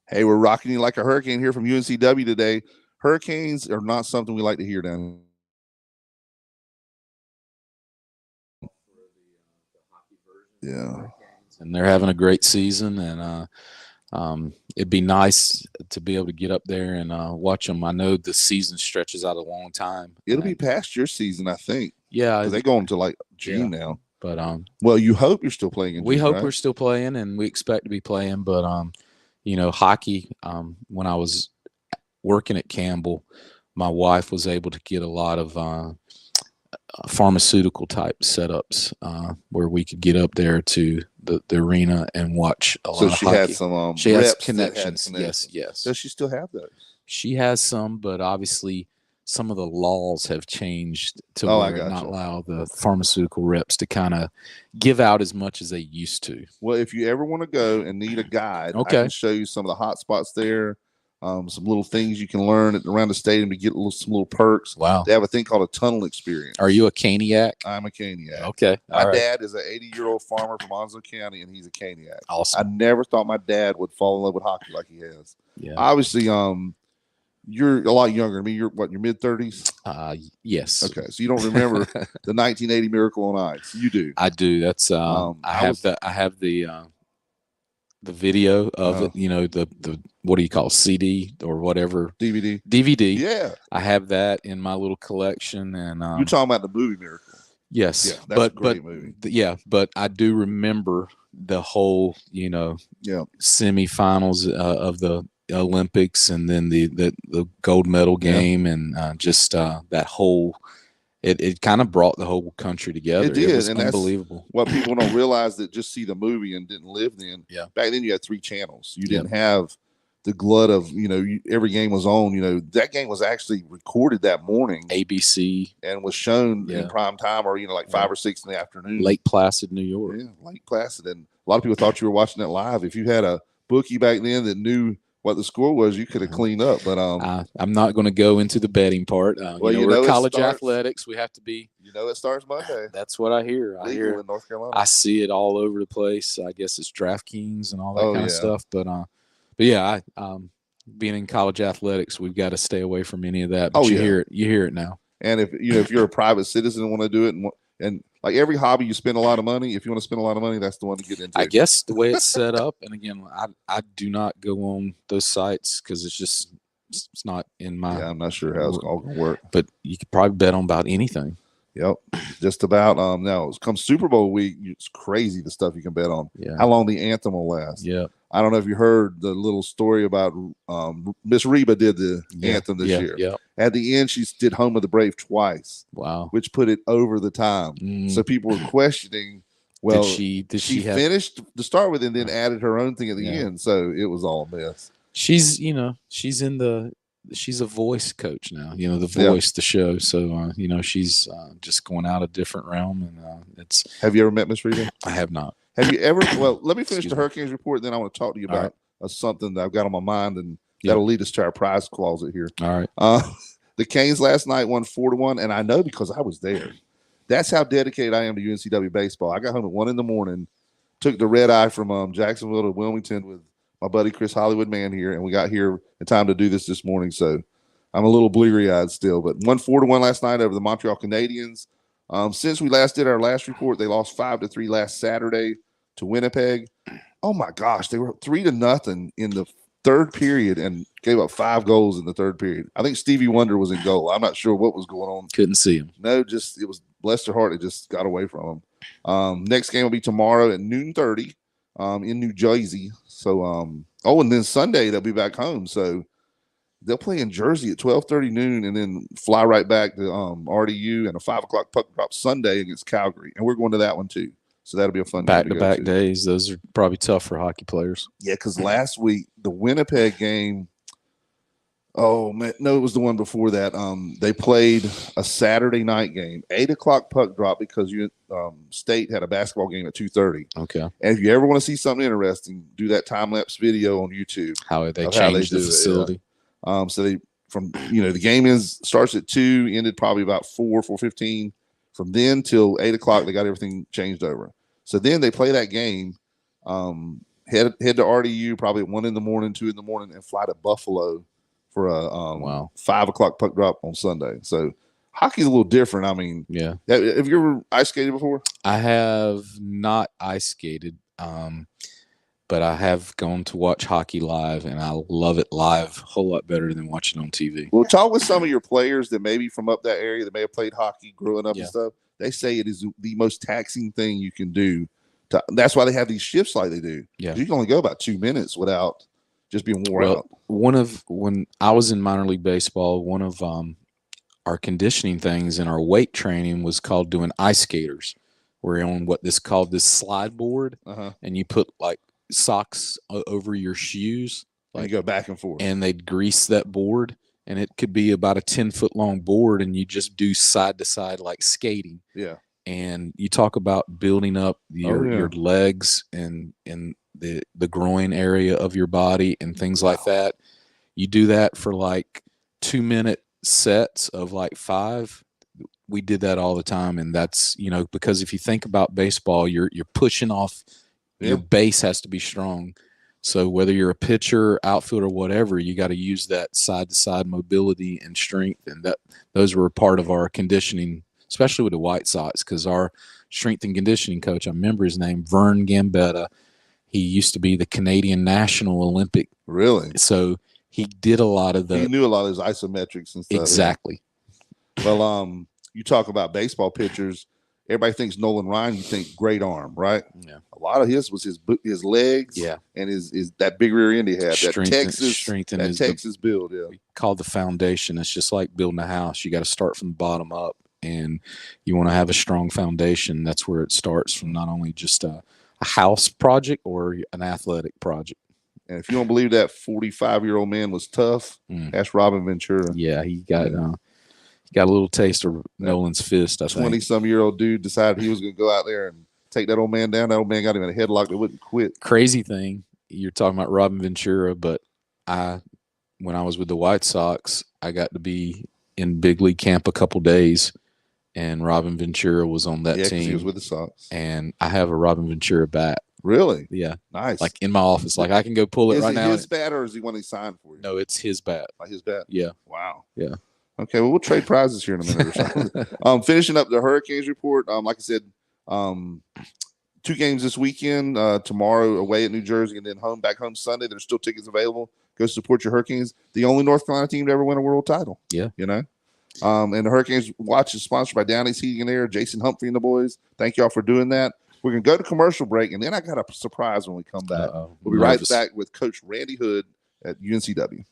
Hey, we're rocking you like a hurricane here from UNCW today. Hurricanes are not something we like to hear down here. Yeah. And they're having a great season, and it'd be nice to be able to get up there and watch them. I know the season stretches out a long time. It'll be past your season, I think. Yeah, because they go into like June now. But well, you hope you're still playing in June, we hope right? we're still playing, and we expect to be playing. But hockey. When I was working at Campbell, my wife was able to get a lot of pharmaceutical type setups where we could get up there to the arena and watch a lot of hockey. So she had some she has reps connections. That had connections. Yes. Does she still have those? She has some, but obviously some of the laws have changed to where it not allow the pharmaceutical reps to kind of give out as much as they used to. Well, if you ever want to go and need a guide, I can show you some of the hot spots there. Some little things you can learn around the stadium to get some little perks. Wow. They have a thing called a tunnel experience. Are you a Caniac? I'm a Caniac. Okay. My dad is an 80-year-old farmer from Onslow County, and he's a Caniac. Awesome. I never thought my dad would fall in love with hockey like he has. Yeah. Obviously, you're a lot younger than me. You're what, your mid-30s? Yes. Okay, so you don't remember the 1980 Miracle on Ice. You do. I do. That's I have the video of it, the what do you call it, CD or whatever? DVD. Yeah. I have that in my little collection. And you're talking about the movie Miracle. Yes. Yeah, that's a great movie. But I do remember the whole, semifinals of the Olympics, and then the gold medal game, and just that whole it kind of brought the whole country together. It did, it was and unbelievable. That's what people don't realize, that just see the movie and didn't live then. Yeah. Back then you had 3 channels. You didn't have the glut of, every game was on. That game was actually recorded that morning, ABC, and was shown in prime time, or 5 or 6 in the afternoon. Lake Placid, New York. Yeah, Lake Placid, and a lot of people thought you were watching it live. If you had a bookie back then that knew what the score was, you could have cleaned up. But I'm not going to go into the betting part. We're college athletics. We have to be. It starts Monday. That's what I hear. I hear in North Carolina. I see it all over the place. I guess it's DraftKings and all that kind of stuff. But yeah, being in college athletics, we've got to stay away from any of that. But you hear it now. And if you're a private citizen and want to do it, and like every hobby, you spend a lot of money. If you want to spend a lot of money, that's the one to get into. I guess the way it's set up, and again, I do not go on those sites because it's not in my. Yeah, I'm not sure how it's all going to work. But you could probably bet on about anything. Yep, just about. Now it comes Super Bowl week. It's crazy the stuff you can bet on. Yeah. How long the anthem will last. Yeah. I don't know if you heard the little story about Miss Reba did the anthem this year. Yeah. At the end, she did Home of the Brave twice. Wow. Which put it over the time. So people were questioning, well, did she finished to start with and then added her own thing at the end. So it was all a mess. She's a voice coach now, the voice, the show. So, she's just going out a different realm. And Have you ever met Miss Reba? I have not. Have you ever? Well, let me finish the Hurricanes report. Then I want to talk to you about something that I've got on my mind, and that'll lead us to our prize closet here. All right. The Canes last night won 4-1, and I know because I was there. That's how dedicated I am to UNCW baseball. I got home at 1 a.m, took the red eye from Jacksonville to Wilmington with my buddy Chris Hollywood Man here, and we got here in time to do this morning. So I'm a little bleary-eyed still, but won 4-1 last night over the Montreal Canadiens. Since we last did our last report, they lost 5-3 last Saturday to Winnipeg. Oh my gosh, they were 3-0 in the third period and gave up 5 goals in the third period. I think Stevie Wonder was in goal. I'm not sure what was going on. Couldn't see him. No, it was bless their heart. It just got away from them. Next game will be tomorrow at 12:30 in New Jersey. So, and then Sunday they'll be back home. So they'll play in Jersey at 12:30 noon and then fly right back to RDU and a 5 o'clock puck drop Sunday against Calgary. And we're going to that one too. So that'll be a fun back-to-back days. Those are probably tough for hockey players. Yeah, because last week the Winnipeg game. Oh man, no, it was the one before that. They played a Saturday night game, 8 o'clock puck drop because State had a basketball game at 2:30. Okay. And if you ever want to see something interesting, do that time lapse video on YouTube. How they changed the facility. So they the game starts at 2, ended probably about 4:15. From then till 8 o'clock, they got everything changed over. So then they play that game. head to RDU probably at 1 in the morning, 2 in the morning, and fly to Buffalo for a Wow. 5 o'clock puck drop on Sunday. So hockey's a little different. I mean, Yeah. Have you ever ice skated before? I have not ice skated, but I have gone to watch hockey live, and I love it live a whole lot better than watching on TV. Well, talk with some of your players that maybe from up that area that may have played hockey growing up Yeah. and stuff. They say it is the most taxing thing you can do. That's why they have these shifts like they do. Yeah. You can only go about 2 minutes without just being wore out. When I was in minor league baseball, one of our conditioning things in our weight training was called doing ice skaters. We're on what this called this slide board, and you put like socks over your shoes, like, and you go back and forth, and they'd grease that board, and it could be about a 10-foot long board, and you just do side to side like skating. Yeah. And you talk about building up your legs and the groin area of your body and things like that. You do that for like 2-minute sets of like 5. We did that all the time, and that's because if you think about baseball, you're pushing off. Your base has to be strong. So whether you're a pitcher, outfielder, whatever, you got to use that side to side mobility and strength, and those were a part of our conditioning, especially with the White Sox, because our strength and conditioning coach, I remember his name, Vern Gambetta. He used to be the Canadian National Olympic. Really? So he did a lot of he knew a lot of those isometrics and stuff. Exactly. Yeah. Well, you talk about baseball pitchers. Everybody thinks Nolan Ryan. You think great arm, right? Yeah. A lot of his was his legs. Yeah. And his that big rear end he had. Strength that Texas build. Yeah. We call the foundation. It's just like building a house. You got to start from the bottom up, and you want to have a strong foundation. That's where it starts, from not only just a house project or an athletic project. And if you don't believe that 45-year-old man was tough, ask Robin Ventura. Yeah, he got a little taste of Nolan's fist. I think 20-some-year-old dude decided he was going to go out there and take that old man down. That old man got him in a headlock that wouldn't quit. Crazy thing, you're talking about Robin Ventura, but when I was with the White Sox, I got to be in big league camp a couple days, and Robin Ventura was on that team. He was with the Sox, and I have a Robin Ventura bat. Really? Yeah. Nice. Like in my office. Like I can go pull it right now. Is it his bat or is he one he signed for you? No, it's his bat. Like his bat? Yeah. Wow. Yeah. Okay, well, we'll trade prizes here in a minute or so. Finishing up the Hurricanes report, like I said, 2 games this weekend, tomorrow away at New Jersey and then back home Sunday. There's still tickets available. Go support your Hurricanes. The only North Carolina team to ever win a world title. Yeah. And the Hurricanes Watch is sponsored by Downey's Heating and Air, Jason Humphrey and the boys. Thank y'all for doing that. We're going to go to commercial break, and then I got a surprise when we come back. We'll be right back with Coach Randy Hood at UNCW.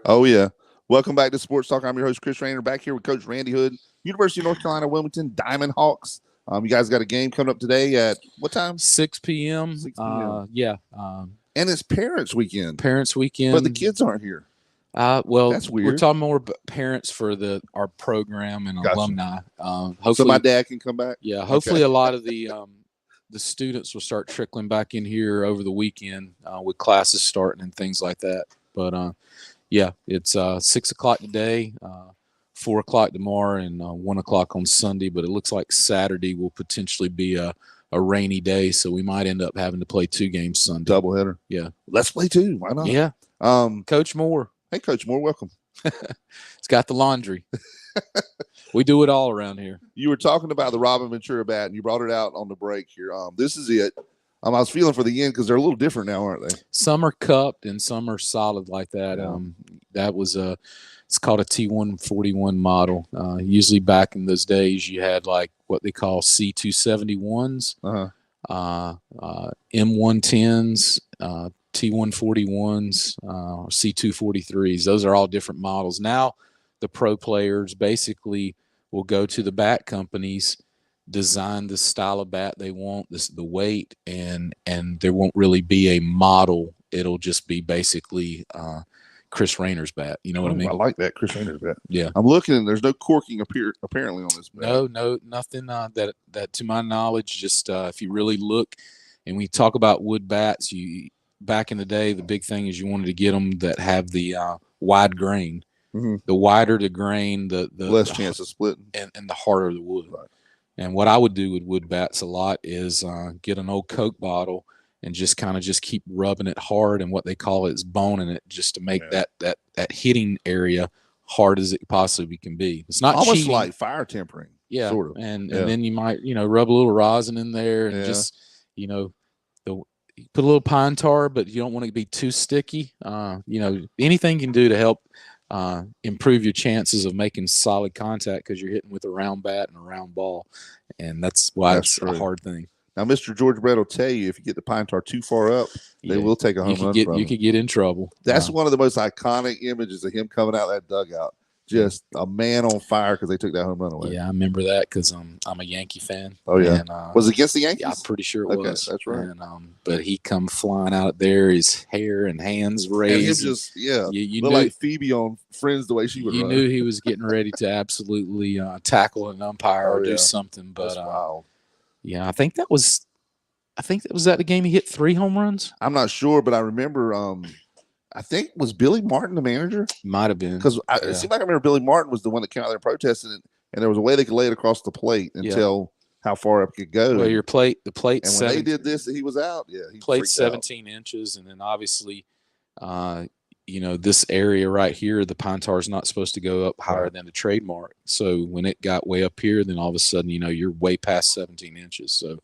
Oh, yeah. Welcome back to Sports Talk. I'm your host, Chris Rayner, back here with Coach Randy Hood, University of North Carolina, Wilmington, Diamond Hawks. You guys got a game coming up today at what time? 6 p.m. 6 p.m. Yeah. And it's Parents Weekend. Parents Weekend. But the kids aren't here. Well, that's weird. We're talking more about parents for our program and alumni. Hopefully, so my dad can come back? Yeah. Hopefully a lot of the students will start trickling back in here over the weekend with classes starting and things like that. But, yeah, it's 6 o'clock today, 4 o'clock tomorrow, and 1 o'clock on Sunday. But it looks like Saturday will potentially be a rainy day, so we might end up having to play 2 games Sunday. Doubleheader. Yeah. Let's play 2. Why not? Yeah. Coach Moore. Hey, Coach Moore, welcome. It's got the laundry. We do it all around here. You were talking about the Robin Ventura bat, and you brought it out on the break here. This is it. I was feeling for the end because they're a little different now, aren't they? Some are cupped and some are solid like that. Yeah. That was it's called a T141 model. Usually back in those days, you had like what they call C271s, M110s, T141s, C243s. Those are all different models. Now the pro players basically will go to the bat companies, design the style of bat they want, the weight, and there won't really be a model. It'll just be basically Chris Rayner's bat. You know what I mean? I like that, Chris Rayner's bat. Yeah. I'm looking, and there's no corking apparently on this bat. No, nothing that to my knowledge. Just if you really look, and we talk about wood bats, back in the day, the big thing is you wanted to get them that have the wide grain. Mm-hmm. The wider the grain, the less chance of splitting, and the harder the wood. Right. And what I would do with wood bats a lot is get an old Coke bottle and just keep rubbing it hard, and what they call it is boning it, just to make that hitting area hard as it possibly can be. It's not almost cheating. Like fire tempering. Yeah, sort of. And then you might rub a little rosin in there and just put a little pine tar, but you don't want it to be too sticky. Anything you can do to help improve your chances of making solid contact, because you're hitting with a round bat and a round ball, and that's why it's a hard thing. Now, Mr. George Brett will tell you, if you get the pine tar too far up, they will take a home run from you could get in trouble. That's one of the most iconic images of him coming out of that dugout. Just a man on fire because they took that home run away. Yeah, I remember that because I'm a Yankee fan. Oh, yeah. And, was it against the Yankees? Yeah, I'm pretty sure it was. That's right. And, but he come flying out there, his hair and hands raised. And him you knew, like Phoebe on Friends, the way she would run. You knew he was getting ready to absolutely tackle an umpire or do something. But, wild. Yeah, I think that was that the game he hit 3 home runs? I'm not sure, but I remember I think, was Billy Martin the manager? Might have been. Because it seemed like I remember Billy Martin was the one that came out there and protested it, and there was a way they could lay it across the plate and tell how far up it could go. Well, the plate. And when they did this, he was out. Yeah, he played 17 inches, and then obviously, this area right here, the pine tar is not supposed to go up higher than the trademark. So when it got way up here, then all of a sudden, you're way past 17 inches. So.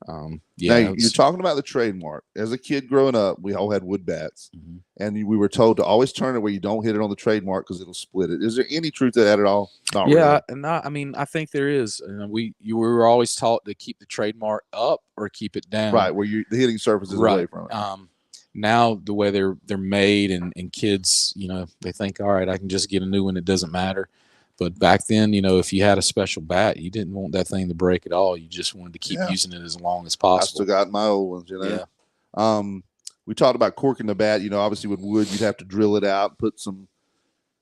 Now, you're talking about the trademark. As a kid growing up, we all had wood bats, and we were told to always turn it where you don't hit it on the trademark because it'll split it. Is there any truth to that at all? Not really. And I think there is. You were always taught to keep the trademark up or keep it down, right, where the hitting surface is away from it. Now the way they're made, and kids, they think, all right, I can just get a new one. It doesn't matter. But back then, if you had a special bat, you didn't want that thing to break at all. You just wanted to keep using it as long as possible. I still got my old ones, Yeah. We talked about corking the bat. Obviously with wood, you'd have to drill it out, put some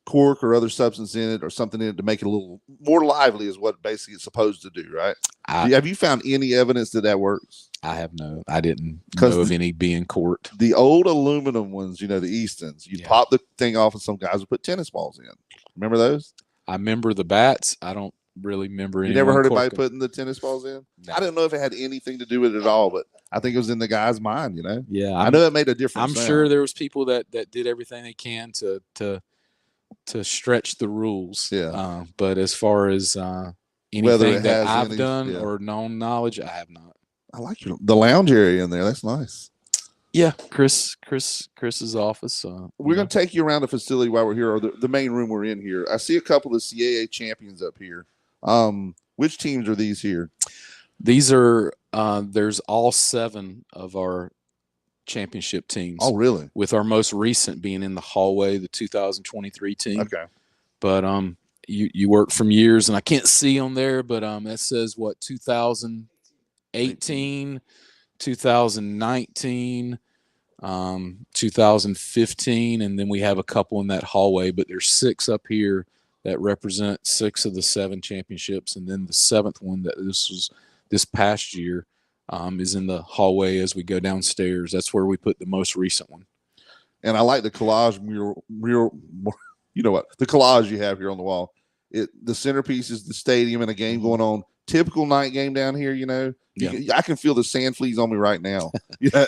cork or other substance in it or something in it to make it a little more lively is what basically it's supposed to do, right? Have you found any evidence that works? I didn't know of any being corked. The old aluminum ones, the Eastons, you pop the thing off and some guys would put tennis balls in. Remember those? I remember the bats. I don't really remember. You never heard anybody putting the tennis balls in? No. I didn't know if it had anything to do with it at all, but I think it was in the guy's mind. Yeah, I know it made a difference. I'm sure there was people that did everything they can to stretch the rules. Yeah. But as far as anything that I've done or known knowledge, I have not. I like the lounge area in there. That's nice. Yeah, Chris's office. We're going to take you around the facility while we're here, or the main room we're in here. I see a couple of CAA champions up here. Which teams are these here? These are there's all 7 of our championship teams. Oh, really? With our most recent being in the hallway, the 2023 team. Okay. But you work from years, and I can't see on there, but that says what 2018, 2019, 2015, and then we have a couple in that hallway. But there's 6 up here that represent 6 of the 7 championships, and then the 7th one that this was this past year is in the hallway as we go downstairs. That's where we put the most recent one. And I like the collage mural. You know what? The collage you have here on the wall. The centerpiece is the stadium and a game going on. Typical night game down here, you know. I can feel the sand fleas on me right now. Yeah.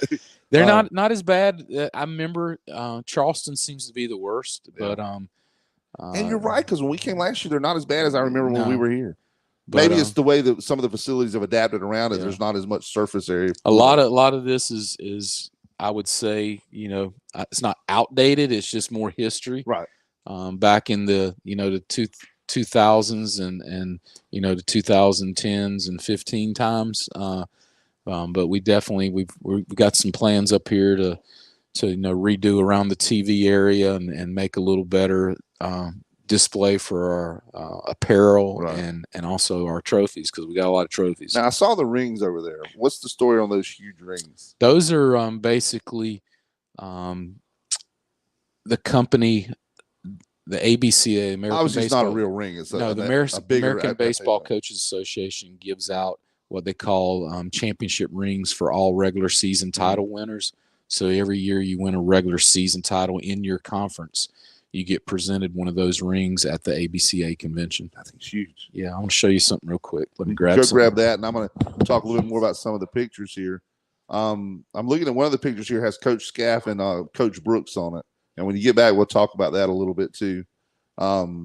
They're not as bad. I remember Charleston seems to be the worst, but and you're right, because when we came last year, they're not as bad as I remember when we were here. But, maybe it's the way that some of the facilities have adapted around it. There's not as much surface area. A lot of this is I would say, you know, it's not outdated. It's just more history. Right. Back in the, you know, the 2000s and you know, the 2010s and 15 times. But we definitely we've got some plans up here to you know, redo around the TV area and make a little better display for our apparel and also our trophies, because we got a lot of trophies. Now I saw the rings over there. What's the story on those huge rings? Those are basically the company, the ABCA, American Obviously, Baseball. It's not a real ring. It's the American Baseball Coaches Association gives out what they call championship rings for all regular season title winners. So every year you win a regular season title in your conference, you get presented one of those rings at the ABCA convention. I think it's huge. Yeah, I want to show you something real quick. Let me grab that, and I'm going to talk a little bit more about some of the pictures here. I'm looking at one of the pictures here has Coach Scaff and Coach Brooks on it. And when you get back, we'll talk about that a little bit too. What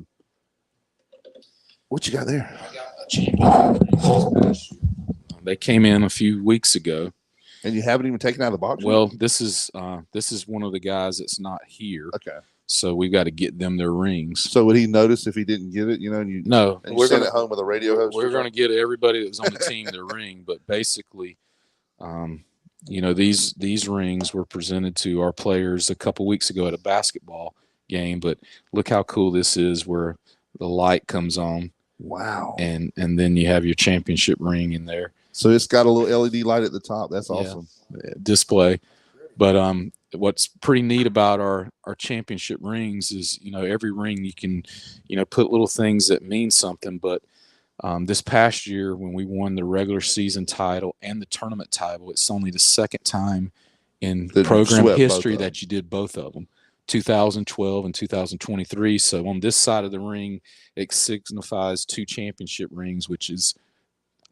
you got there? I got a championship. They came in a few weeks ago. And you haven't even taken out of the box? Well, this is one of the guys that's not here. Okay. So we've got to get them their rings. So would he notice if he didn't get it? You know, and we're send it home with a radio host. We're going to get everybody that was on the team their ring, but basically, you know, these rings were presented to our players a couple weeks ago at a basketball game. But look how cool this is, where the light comes on. Wow. And then you have your championship ring in there. So it's got a little LED light at the top. That's awesome. Yeah, display. But what's pretty neat about our championship rings is, you know, every ring you can, you know, put little things that mean something. But this past year when we won the regular season title and the tournament title, it's only the second time in program history that you did both of them. 2012 and 2023. So on this side of the ring, it signifies 2 championship rings, which is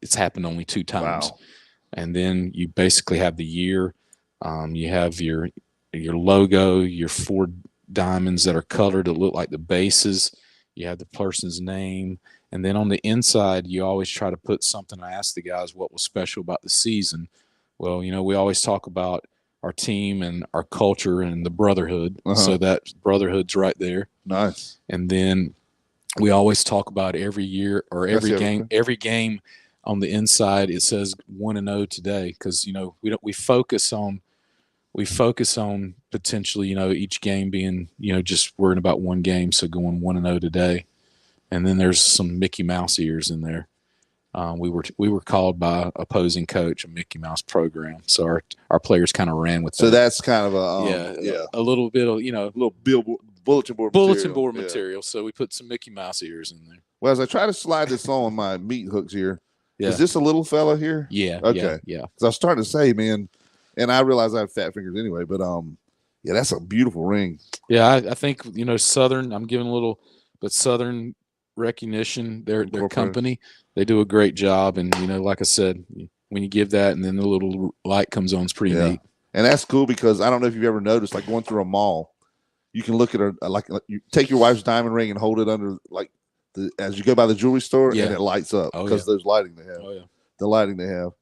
it's happened only 2 times. Wow. And then you basically have the year. You have your logo, your 4 diamonds that are colored to look like the bases. You have the person's name. And then on the inside, you always try to put something. I asked the guys what was special about the season. Well, you know, we always talk about our team and our culture and the brotherhood. So that brotherhood's right there. Nice. And then we always talk about every year or every game on the inside, it says 1-0 today, because, you know, we focus on potentially, you know, each game being, you know, just worrying about one game. So going 1-0 today. And then there's some Mickey Mouse ears in there. We were called by opposing coach a Mickey Mouse program, so our players kind of ran with that. So that's kind of a little bit of, you know, little bulletin board material. So we put some Mickey Mouse ears in there. Well, as I try to slide this on my meat hooks here, is this a little fella here? Yeah. Okay. Yeah. Because I was starting to say, man, and I realize I have fat fingers anyway, but yeah, that's a beautiful ring. Yeah, I think, you know, Southern. I'm giving a little, but Southern recognition. Their company, they do a great job, and, you know, like I said, when you give that and then the little light comes on, it's pretty neat. And that's cool, because I don't know if you've ever noticed, like going through a mall, you can look at her like you take your wife's diamond ring and hold it under, like, as you go by the jewelry store, and it lights up because there's lighting they have. The lighting they have.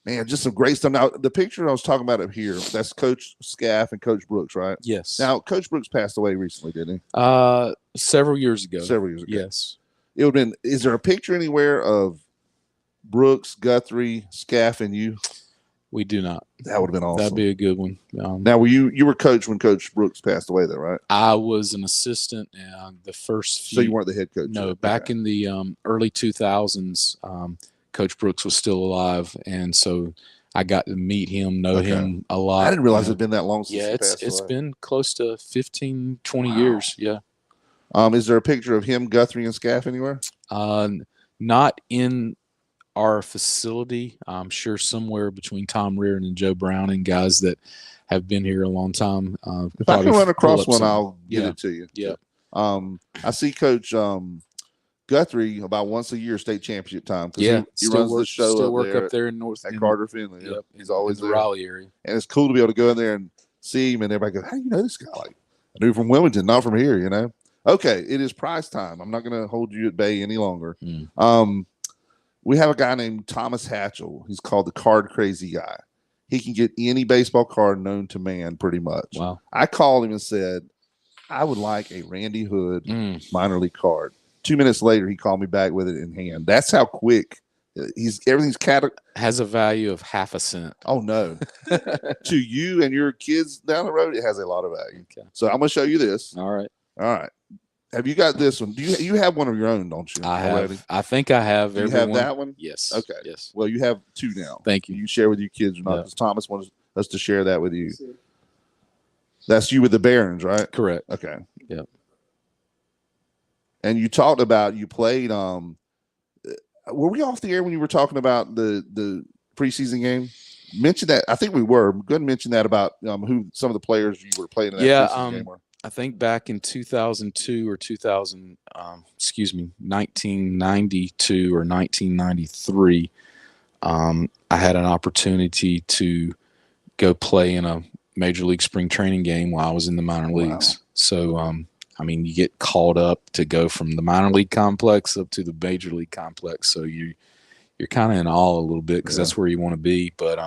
Man, just some great stuff. Now, the picture I was talking about up here, that's Coach Scaff and Coach Brooks, right? Yes. Now, Coach Brooks passed away recently, didn't he? Several years ago. Yes. It would have been. Is there a picture anywhere of Brooks, Guthrie, Scaff, and you? We do not. That would have been awesome. That'd be a good one. Now, you were coach when Coach Brooks passed away, though, right? I was an assistant the first few. So you weren't the head coach? No, back in the early 2000s, Coach Brooks was still alive, and so I got to meet him, know him a lot. I didn't realize it'd been that long since he passed away. It's been close to 15, 20 years. Yeah. Is there a picture of him, Guthrie, and Scaff anywhere? Not in our facility. I'm sure somewhere between Tom Reardon and Joe Brown and guys that have been here a long time. If I can run across one, I'll get it to you. Yeah. I see Coach Guthrie about once a year, state championship time. Yeah, he runs the show. Still work up there in North at Carter Finley. Yep, he's always in the there. Raleigh area, and it's cool to be able to go in there and see him, and everybody goes, "How do you know this guy?" Like, I knew from Wilmington, not from here. You know. Okay, it is prize time. I'm not going to hold you at bay any longer. We have a guy named Thomas Hatchell. He's called the card crazy guy. He can get any baseball card known to man pretty much. Wow. I called him and said, I would like a Randy Hood minor league card. 2 minutes later, he called me back with it in hand. That's how quick everything's has a value of half a cent. Oh, no. To you and your kids down the road, it has a lot of value. Okay. So I'm going to show you this. All right. Have you got this one? Do you have one of your own, don't you? I have. I think I have. You have that one? Yes. Okay. Yes. Well, you have two now. Thank you. You share with your kids or not? Because Thomas wants us to share that with you. That's you with the Barons, right? Correct. Okay. Yep. And you talked about you played. Were we off the air when you were talking about the preseason game? Mention that. I think we were. Go ahead and mention that about who some of the players you were playing in that preseason game were. I think back in 2002 or 1992 or 1993, I had an opportunity to go play in a major league spring training game while I was in the minor leagues. So, I mean, you get called up to go from the minor league complex up to the major league complex. So you're kind of in awe a little bit because that's where you want to be. But,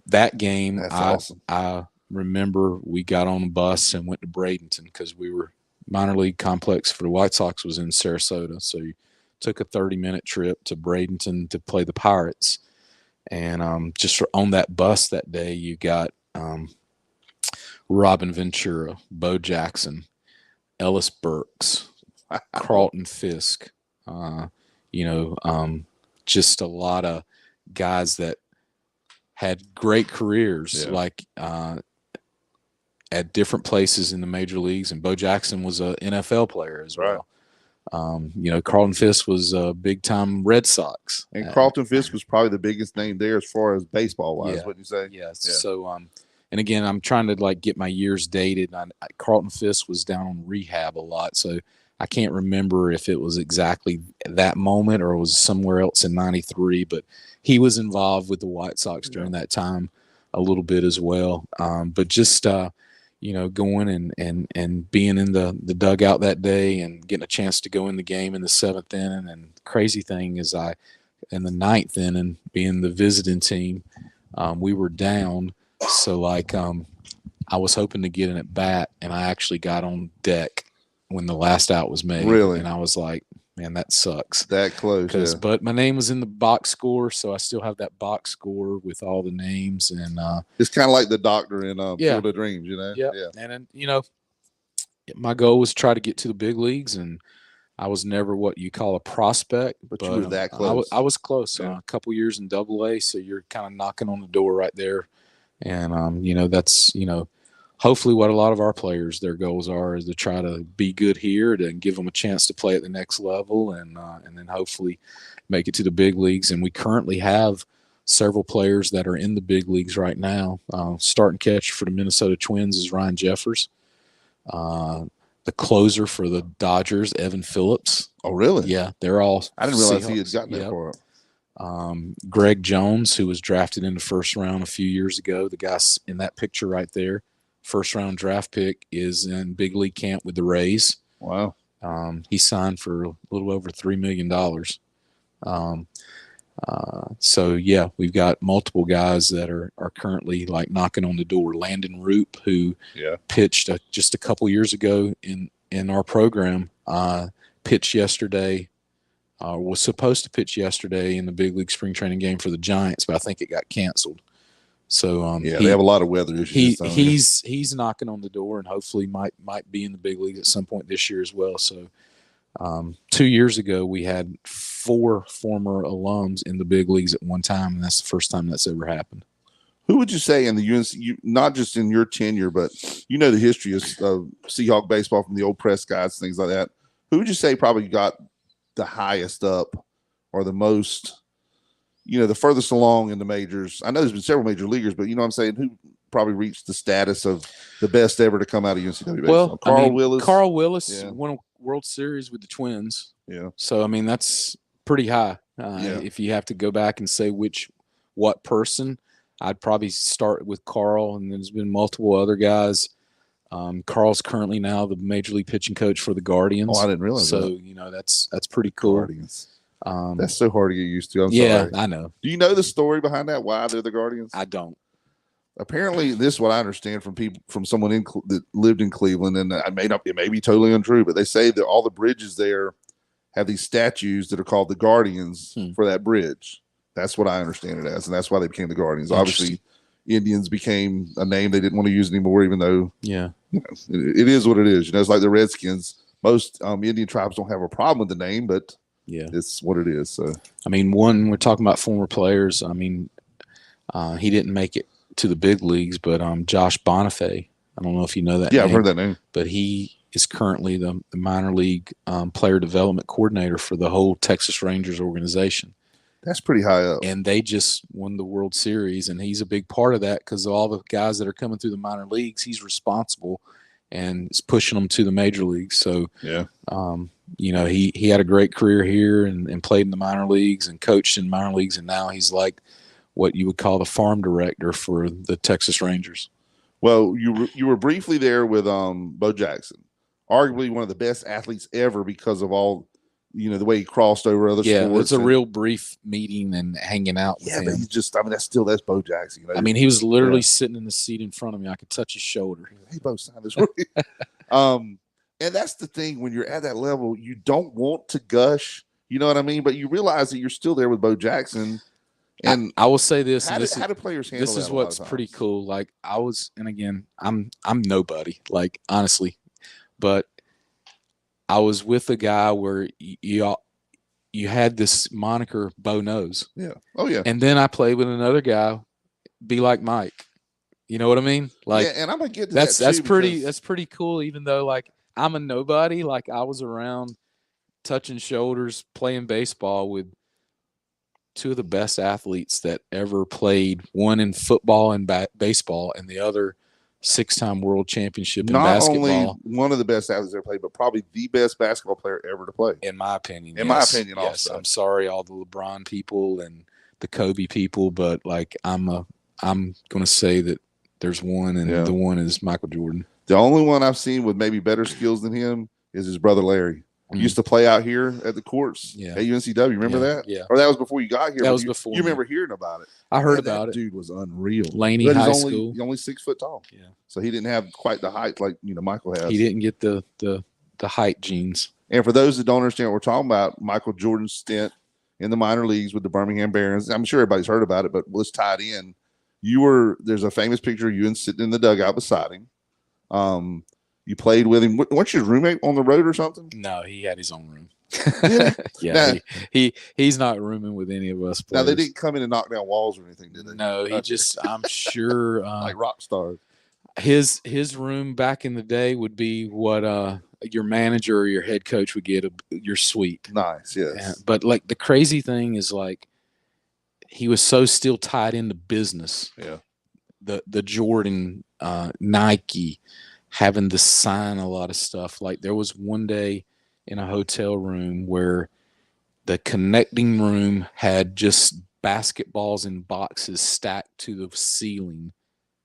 that game, that's awesome. I remember we got on a bus and went to Bradenton because we were minor league complex for the White Sox was in Sarasota. So you took a 30-minute trip to Bradenton to play the Pirates. And just on that bus that day, you got Robin Ventura, Bo Jackson, Ellis Burks, Carlton Fisk, just a lot of guys that had great careers, at different places in the major leagues. And Bo Jackson was an NFL player as well. Carlton Fisk was a big-time Red Sox. And Carlton Fisk was probably the biggest name there as far as baseball-wise, wouldn't you say? Yeah. So, and again, I'm trying to, get my years dated. Carlton Fisk was down on rehab a lot, so I can't remember if it was exactly that moment or it was somewhere else in 93, but he was involved with the White Sox during that time a little bit as well. But just going and being in the dugout that day and getting a chance to go in the game in the 7th inning. And the crazy thing is in the 9th inning, being the visiting team, we were down. So I was hoping to get an at bat, and I actually got on deck when the last out was made. Really? And I was like, man, that sucks. That close. But my name was in the box score, so I still have that box score with all the names. And it's kind of like the doctor in Field of Dreams, Yeah. And then, my goal was to try to get to the big leagues, and I was never what you call a prospect. But you were that close. I was close. A couple years in AA, so you're kind of knocking on the door right there. And that's hopefully what a lot of our players, their goals are, is to try to be good here, to give them a chance to play at the next level, and then hopefully make it to the big leagues. And we currently have several players that are in the big leagues right now. Starting catcher for the Minnesota Twins is Ryan Jeffers. The closer for the Dodgers, Evan Phillips. Oh, really? Yeah, they're all. I didn't realize Seahawks. He had gotten that far up. Greg Jones, who was drafted in the first round a few years ago, the guy in that picture right there, first round draft pick, is in big league camp with the Rays. Wow. He signed for a little over $3 million. So we've got multiple guys that are currently knocking on the door. Landon Roop, who pitched just a couple years ago in our program, pitched yesterday was supposed to pitch yesterday in the big league spring training game for the Giants, but I think it got canceled. So they have a lot of weather issues. He's knocking on the door, and hopefully might be in the big leagues at some point this year as well. So 2 years ago, we had 4 former alums in the big leagues at one time, and that's the first time that's ever happened. Who would you say in the UNC, not just in your tenure, but the history of Seahawk baseball from the old press guys, things like that. Who would you say probably got the highest up or the most, the furthest along in the majors? I know there's been several major leaguers, but I'm saying who probably reached the status of the best ever to come out of UNCW baseball? Well, Carl Willis won a World Series with the Twins. Yeah. So, that's pretty high. If you have to go back and say what person, I'd probably start with Carl, and there's been multiple other guys. Carl's currently now the major league pitching coach for the Guardians. Oh, I didn't realize that. So, that's pretty cool. Guardians. That's so hard to get used to. I'm sorry. I know. Do you know the story behind that? Why they're the Guardians? I don't. Apparently, this is what I understand from someone that lived in Cleveland, and it may be totally untrue, but they say that all the bridges there have these statues that are called the Guardians for that bridge. That's what I understand it as, and that's why they became the Guardians. Obviously, Indians became a name they didn't want to use anymore, even though it is what it is. It's like the Redskins. Most Indian tribes don't have a problem with the name, but it's what it is. So, we're talking about former players. He didn't make it to the big leagues, but Josh Bonifay. I don't know if you know that. Yeah, I've heard that name. But he is currently the minor league player development coordinator for the whole Texas Rangers organization. That's pretty high up. And they just won the World Series, and he's a big part of that because all the guys that are coming through the minor leagues, he's responsible and is pushing them to the major leagues. So, he had a great career here and played in the minor leagues and coached in minor leagues, and now he's like what you would call the farm director for the Texas Rangers. Well, you were briefly there with Bo Jackson, arguably one of the best athletes ever because of all – the way he crossed over other sports. Yeah, it's a real brief meeting and hanging out with him. But he's just, that's Bo Jackson. He was literally sitting in the seat in front of me. I could touch his shoulder. Hey, Bo, sign this for you. And that's the thing. When you're at that level, you don't want to gush. You know what I mean? But you realize that you're still there with Bo Jackson. And I will say this. How do players handle this? Is what's pretty cool. Like and again, I'm nobody. Like honestly, but I was with a guy where you had this moniker Bo Knows. Yeah. Oh yeah. And then I played with another guy, be like Mike. You know what I mean? Like, and I'm gonna get to that's pretty cool. Even though like I'm a nobody, like I was around touching shoulders, playing baseball with 2 of the best athletes that ever played. One in football and baseball, and the other 6-time world championship in basketball. Not only one of the best athletes ever played, but probably the best basketball player ever to play. In my opinion. Yes. Also. I'm sorry, all the LeBron people and the Kobe people, but like I'm going to say that there's one, and the one is Michael Jordan. The only one I've seen with maybe better skills than him is his brother Larry. He used to play out here at the courts at UNCW. Remember that? Yeah. Or that was before you got here. That was before. You remember hearing about it. I heard about it. Dude was unreal. Laney High School. He's only 6 foot tall. Yeah. So he didn't have quite the height like Michael has. He didn't get the height genes. And for those that don't understand what we're talking about, Michael Jordan's stint in the minor leagues with the Birmingham Barons. I'm sure everybody's heard about it, but let's tie it in. There's a famous picture of you sitting in the dugout beside him. You played with him. Weren't you his roommate on the road or something? No, he had his own room. Yeah. He's not rooming with any of us players. Now, they didn't come in and knock down walls or anything, did they? No, I'm sure. Like rock stars. His room back in the day would be what your manager or your head coach would get, your suite. Nice, yes. But like the crazy thing is like he was so still tied into business. Yeah. The Jordan, Nike, having to sign a lot of stuff. Like there was one day in a hotel room where the connecting room had just basketballs in boxes stacked to the ceiling,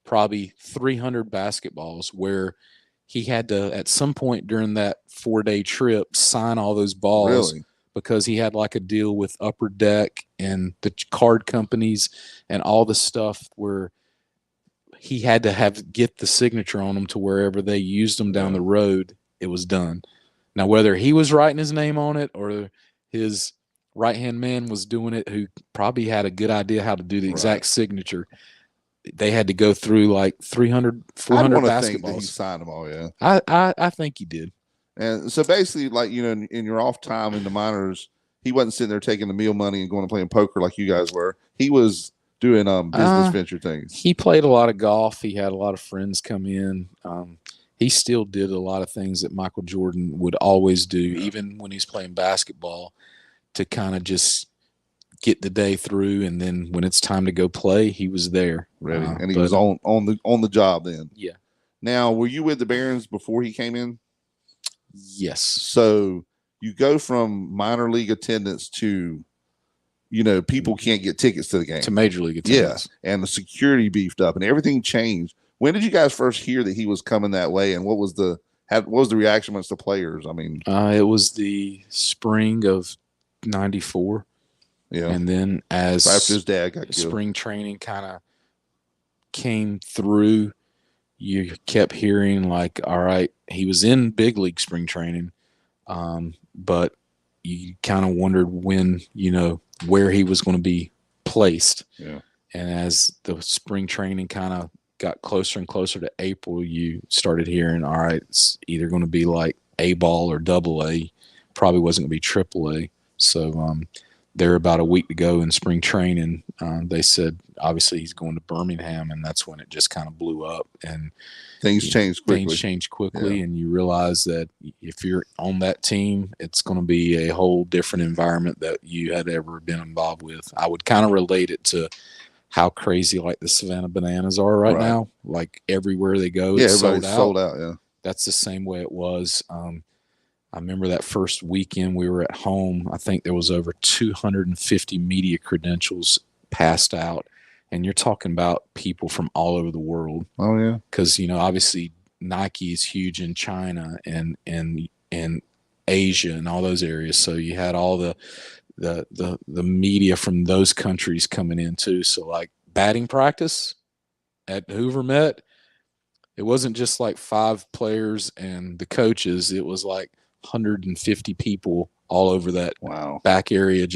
probably 300 basketballs, where he had to, at some point during that 4-day trip, sign all those balls. Really? Because he had like a deal with Upper Deck and the card companies and all the stuff where he had to get the signature on them to wherever they used them down the road, it was done. Now, whether he was writing his name on it or his right-hand man was doing it, who probably had a good idea how to do the exact signature. They had to go through like 300, 400 I'd want to basketballs. think that he signed them all, yeah. I think he did. And so basically, like, you know, in your off time in the minors, he wasn't sitting there taking the meal money and going and playing poker like you guys were. He was doing business venture things. He played a lot of golf. He had a lot of friends come in. He still did a lot of things that Michael Jordan would always do, even when he's playing basketball, to kind of just get the day through. And then when it's time to go play, he was there. Ready. And he was on the job then. Yeah. Now, were you with the Barons before he came in? Yes. So you go from minor league attendance to, you know, people can't get tickets to the game. To major league attendance. Yeah. And the security beefed up and everything changed. When did you guys first hear that he was coming that way? And what was the reaction amongst the players? I mean, it was the spring of '94. Yeah. And then as after his dad got killed, spring training kind of came through, you kept hearing like, all right, he was in big league spring training, but you kind of wondered when, you know, where he was going to be placed. Yeah. And as the spring training kind of got closer and closer to April, you started hearing, all right, it's either going to be like A ball or double A. Probably wasn't going to be triple A. So there about a week to go in spring training, they said, obviously he's going to Birmingham, and that's when it just kind of blew up. And things changed quickly. And you realize that if you're on that team, it's going to be a whole different environment that you had ever been involved with. I would kind of relate it to how crazy like the Savannah Bananas are right now. Like everywhere they go, it's sold out. Yeah, that's the same way it was. I remember that first weekend we were at home. I think there was over 250 media credentials passed out. And you're talking about people from all over the world. Oh, yeah. Because, you know, obviously Nike is huge in China and Asia and all those areas. So you had all the media from those countries coming in too. So like batting practice at Hoover Met, it wasn't just like 5 players and the coaches. It was like 150 people all over that back area.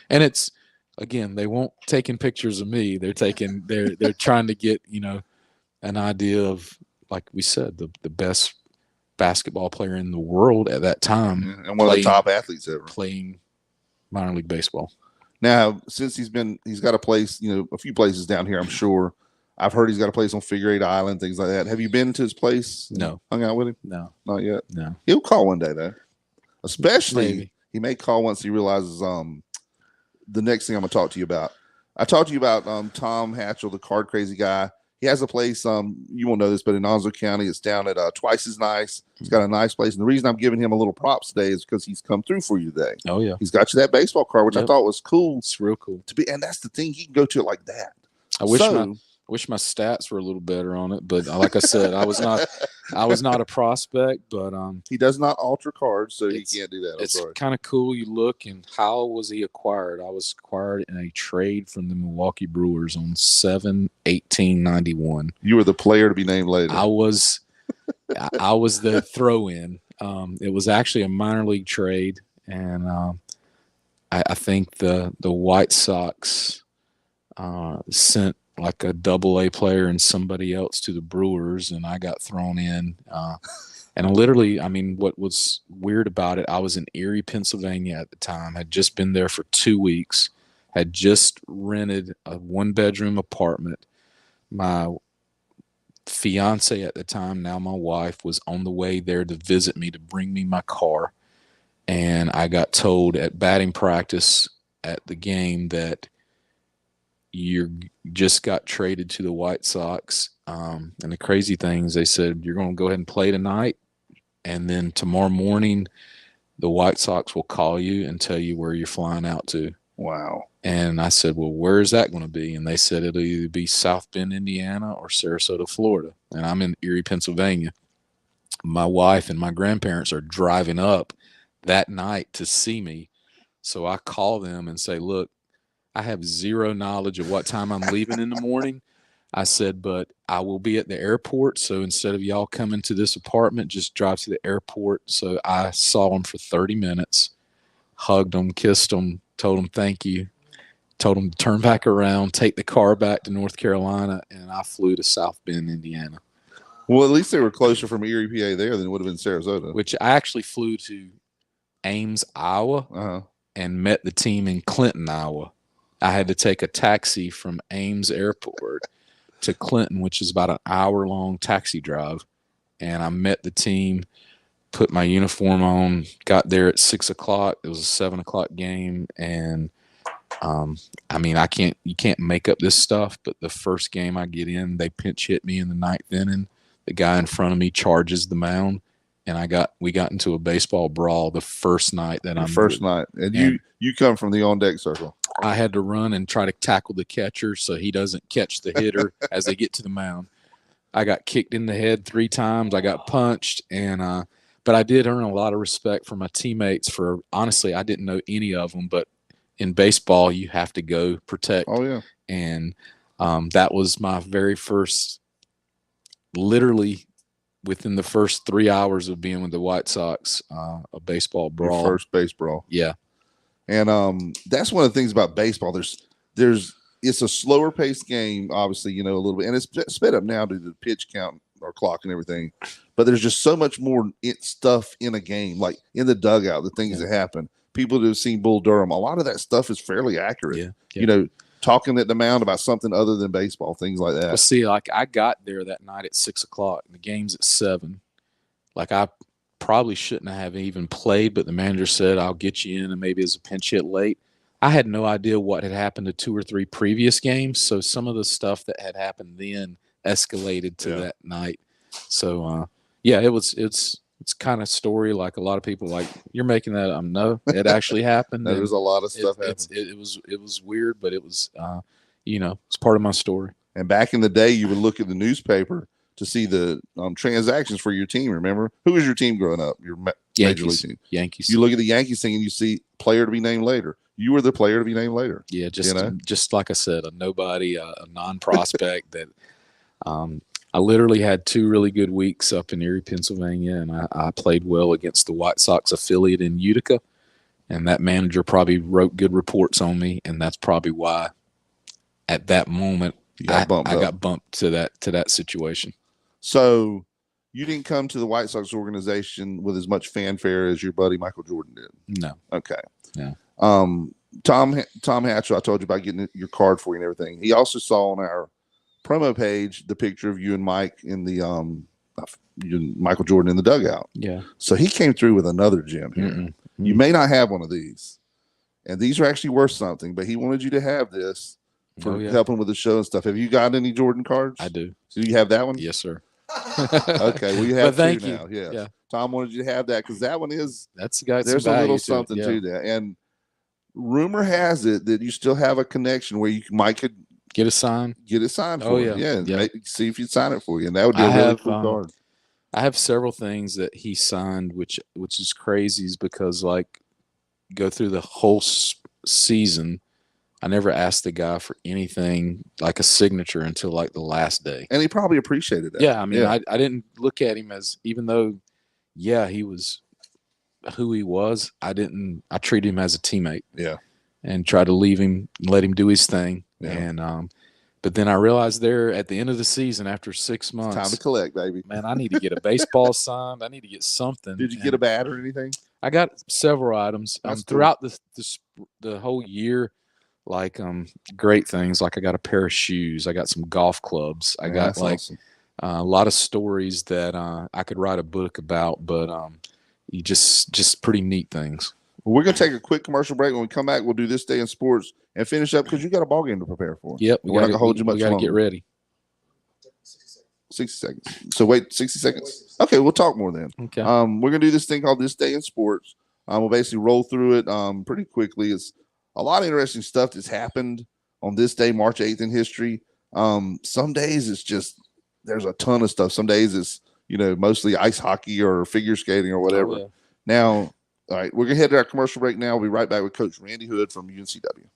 And it's, again, they won't taking pictures of me. They're trying to get, you know, an idea of, like we said, the best basketball player in the world at that time. And one of the top athletes ever playing minor league baseball. Now, since he's got a place, you know, a few places down here, I'm sure. I've heard he's got a place on Figure 8 Island, things like that. Have you been to his place? No. Hung out with him? No. Not yet? No. He'll call one day, though. Especially, Maybe. He may call once he realizes the next thing I'm going to talk to you about. I talked to you about Tom Hatchell, the card crazy guy. He has a place, you won't know this, but in Onslow County, it's down at Twice as Nice. He's got a nice place. And the reason I'm giving him a little props today is because he's come through for you today. Oh, yeah. He's got you that baseball card, which I thought was cool. It's real cool. And that's the thing. He can go to it like that. I wish my stats were a little better on it, but like I said, I was not a prospect, but he does not alter cards, so he can't do that. It's kind of cool. You look, and how was he acquired? I was acquired in a trade from the Milwaukee Brewers on 7/18/91. You were the player to be named later. I was the throw-in. It was actually a minor league trade, and I think the White Sox sent like a double-A player and somebody else to the Brewers, and I got thrown in. And literally, I mean, what was weird about it, I was in Erie, Pennsylvania at the time, had just been there for 2 weeks, had just rented a 1-bedroom apartment. My fiance at the time, now my wife, was on the way there to visit me to bring me my car. And I got told at batting practice at the game that you just got traded to the White Sox. And the crazy thing is they said, you're going to go ahead and play tonight. And then tomorrow morning, the White Sox will call you and tell you where you're flying out to. Wow. And I said, well, where is that going to be? And they said it'll either be South Bend, Indiana or Sarasota, Florida. And I'm in Erie, Pennsylvania. My wife and my grandparents are driving up that night to see me. So I call them and say, look, I have zero knowledge of what time I'm leaving in the morning. I said, but I will be at the airport. So instead of y'all coming to this apartment, just drive to the airport. So I saw them for 30 minutes, hugged them, kissed them, told him thank you, told him to turn back around, take the car back to North Carolina, and I flew to South Bend, Indiana. Well, at least they were closer from Erie, PA there than it would have been Sarasota. Which I actually flew to Ames, Iowa, and met the team in Clinton, Iowa. I had to take a taxi from Ames Airport to Clinton, which is about an hour-long taxi drive. And I met the team, put my uniform on, got there at 6 o'clock. It was a 7 o'clock game. And, I mean, you can't make up this stuff, but the first game I get in, they pinch hit me in the ninth inning. The guy in front of me charges the mound. And we got into a baseball brawl the first night that I'm first night. And you come from the on deck circle. I had to run and try to tackle the catcher so he doesn't catch the hitter as they get to the mound. I got kicked in the head 3 times. I got punched, and but I did earn a lot of respect from my teammates. For honestly, I didn't know any of them, but in baseball, you have to go protect. Oh yeah, and that was my very first, literally. Within the first 3 hours of being with the White Sox, a baseball brawl. Your first base brawl. Yeah. And that's one of the things about baseball. It's a slower paced game, obviously, a little bit. And it's sped up now due to the pitch count or clock and everything. But there's just so much more stuff in a game, like in the dugout, the things that happen. People that have seen Bull Durham, a lot of that stuff is fairly accurate. Yeah. Talking at the mound about something other than baseball, things like that. Well, see, like I got there that night at 6 o'clock. The game's at 7. Like I probably shouldn't have even played, but the manager said, I'll get you in and maybe as a pinch hit late. I had no idea what had happened to 2 or 3 previous games. So some of the stuff that had happened then escalated to that night. So, it's kind of story like a lot of people like, you're making that up. No, it actually happened. There's a lot of stuff happened. It was weird, but it was, it's part of my story. And back in the day, you would look at the newspaper to see the transactions for your team. Remember, who was your team growing up? Your major league team. Yankees. You look at the Yankees thing and you see player to be named later. You were the player to be named later. Yeah, just like I said, a nobody, a non-prospect that. I literally had 2 really good weeks up in Erie, Pennsylvania, and I played well against the White Sox affiliate in Utica. And that manager probably wrote good reports on me, and that's probably why at that moment I got bumped to that situation. So you didn't come to the White Sox organization with as much fanfare as your buddy Michael Jordan did. No. Okay. No. Tom Hatchell, I told you about getting your card for you and everything. He also saw on our promo page the picture of you and Mike in the you and Michael Jordan in the dugout. Yeah. So he came through with another gem here. Mm-mm. You may not have one of these, and these are actually worth something, but he wanted you to have this for helping with the show and stuff. Have you got any Jordan cards? I do. So you have that one? Yes, sir. Okay, well you have thank two you. now. Yes. Yeah. Tom wanted you to have that because that one is that's got there's a little something to that. And rumor has it that you still have a connection where you could get a sign. Get it signed for you. Yeah. See if you'd sign it for you. And that would be a really cool card. I have several things that he signed, which is crazy, is because like go through the whole season, I never asked the guy for anything like a signature until like the last day. And he probably appreciated that. Yeah. I mean, I didn't look at him as, even though, he was who he was, I treated him as a teammate. Yeah. And try to let him do his thing. Yeah. And but then I realized there at the end of the season, after 6 months, it's time to collect, baby. Man, I need to get a baseball signed. I need to get something. Did you get a bat or anything? I got several items throughout the whole year. Like great things. Like I got a pair of shoes. I got some golf clubs. I got awesome. A lot of stories that I could write a book about. But you just pretty neat things. Well, we're going to take a quick commercial break. When we come back, we'll do This Day in Sports and finish up because you got a ball game to prepare for. Yep. We're not going to hold you much longer. We got to get ready. 60 seconds. So wait 60 seconds. Okay, we'll talk more then. Okay. We're going to do this thing called This Day in Sports. We'll basically roll through it pretty quickly. It's a lot of interesting stuff that's happened on this day, March 8th in history. Some days it's just there's a ton of stuff. Some days it's, mostly ice hockey or figure skating or whatever. Oh, yeah. Now, all right, we're going to head to our commercial break now. We'll be right back with Coach Randy Hood from UNCW.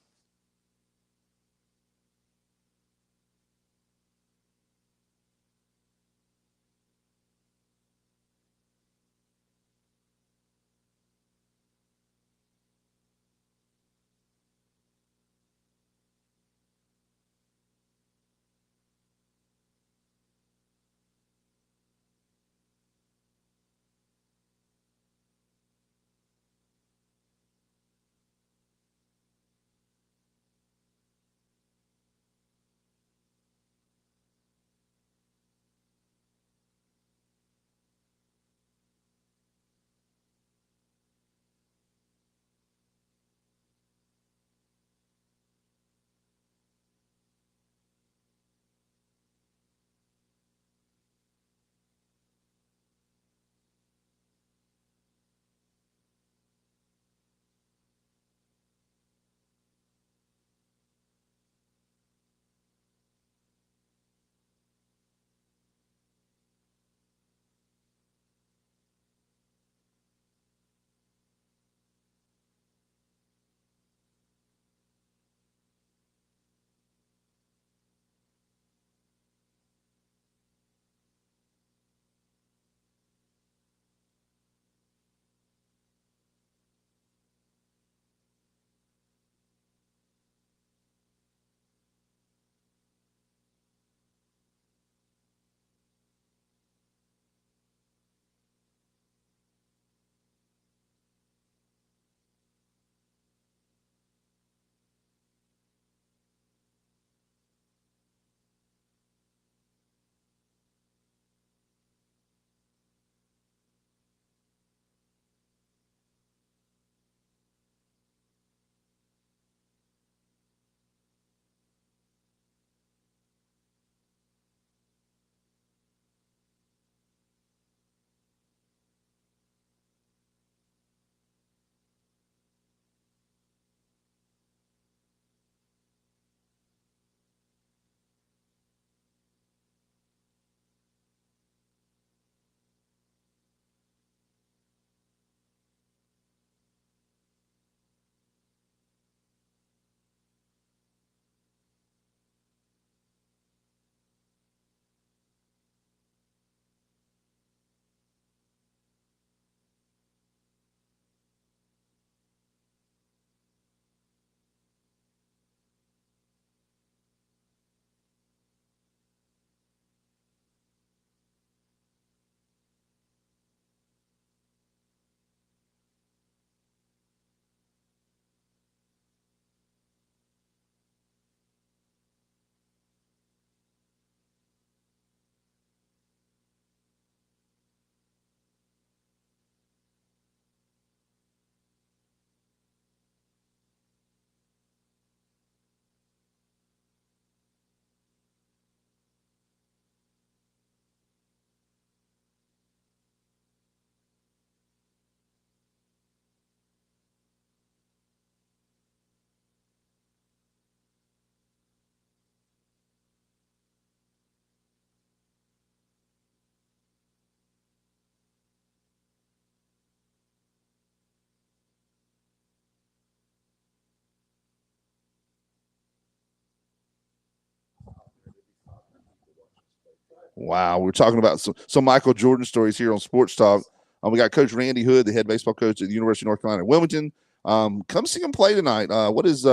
Wow. We're talking about some Michael Jordan stories here on Sports Talk. We got Coach Randy Hood, the head baseball coach at the University of North Carolina, Wilmington. Come see him play tonight. What is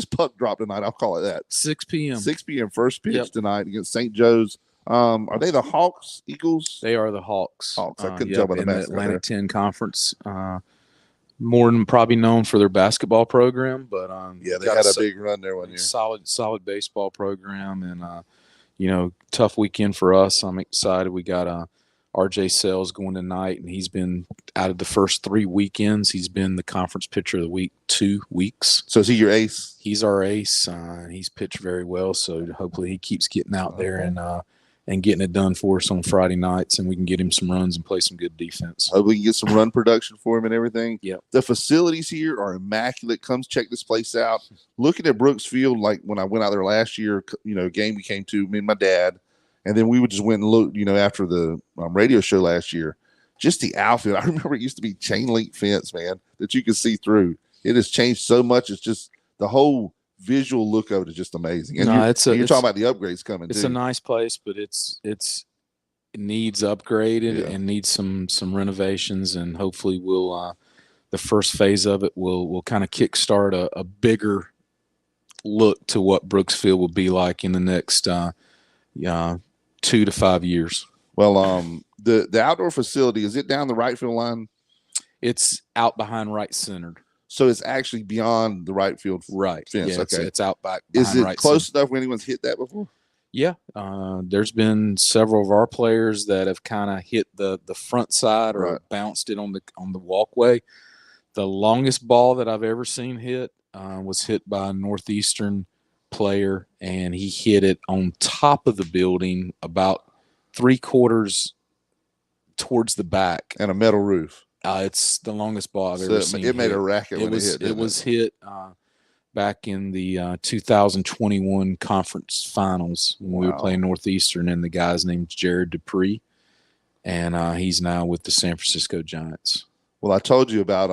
puck drop tonight? I'll call it that. 6 p.m. 6 p.m. first pitch tonight against St. Joe's. Are they the Hawks, Eagles? They are the Hawks. Hawks. I couldn't tell by the in the mascot Atlantic there. 10 Conference. More than probably known for their basketball program, but they had a big run there one year. Solid baseball program, and tough weekend for us. I'm excited. We got RJ Sells going tonight, and he's been out of the first 3 weekends. He's been the conference pitcher of the week 2 weeks. So is he your ace? He's our ace. He's pitched very well, so hopefully he keeps getting out there and getting it done for us on Friday nights, and we can get him some runs and play some good defense. Hope we can get some run production for him and everything. Yep. The facilities here are immaculate. Come check this place out. Looking at Brooks Field, like when I went out there last year, game we came to, me and my dad, and then we would just went and look, after the radio show last year. Just the outfield. I remember it used to be chain link fence, man, that you could see through. It has changed so much. It's just the whole visual look of it is just amazing. And you're talking about the upgrades coming. It's too. a nice place, but it needs upgraded and needs some renovations, and hopefully we'll the first phase of it will kind of kickstart a bigger look to what Brooksfield will be like in the next 2 to 5 years. Well, the outdoor facility, is it down the right field line? It's out behind right center. So it's actually beyond the right field fence. Yeah, okay. It's out back. Is it right close enough where anyone's hit that before? Yeah. There's been several of our players that have kind of hit the front side or bounced it on the walkway. The longest ball that I've ever seen hit was hit by a Northeastern player, and he hit it on top of the building about 3/4 towards the back. And a metal roof. It's the longest ball I've ever seen. It made a racket when it hit. It was hit back in the 2021 conference finals when we were playing Northeastern, and the guy's name's Jared Dupree, and he's now with the San Francisco Giants. Well, I told you about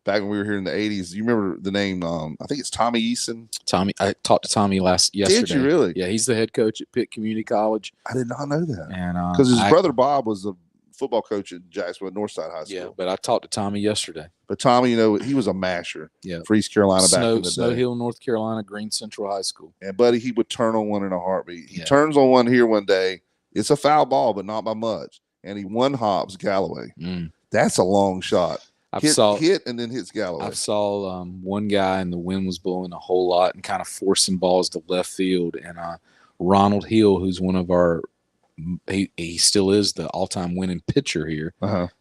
back when we were here in the 80s. You remember the name? I think it's Tommy Eason. Tommy, I talked to Tommy yesterday. Did you really? Yeah, he's the head coach at Pitt Community College. I did not know that. And because his brother Bob was the football coach at Jacksonville Northside High School. Yeah, but I talked to Tommy yesterday. But Tommy, he was a masher for East Carolina back in the day. Snow Hill, North Carolina, Green Central High School. And, buddy, he would turn on one in a heartbeat. He turns on one here one day. It's a foul ball, but not by much. And he won Hobbs Galloway. That's a long shot. Hit and then hits Galloway. I saw one guy, and the wind was blowing a whole lot and kind of forcing balls to left field. And Ronald Hill, who's one of our he still is the all-time winning pitcher here,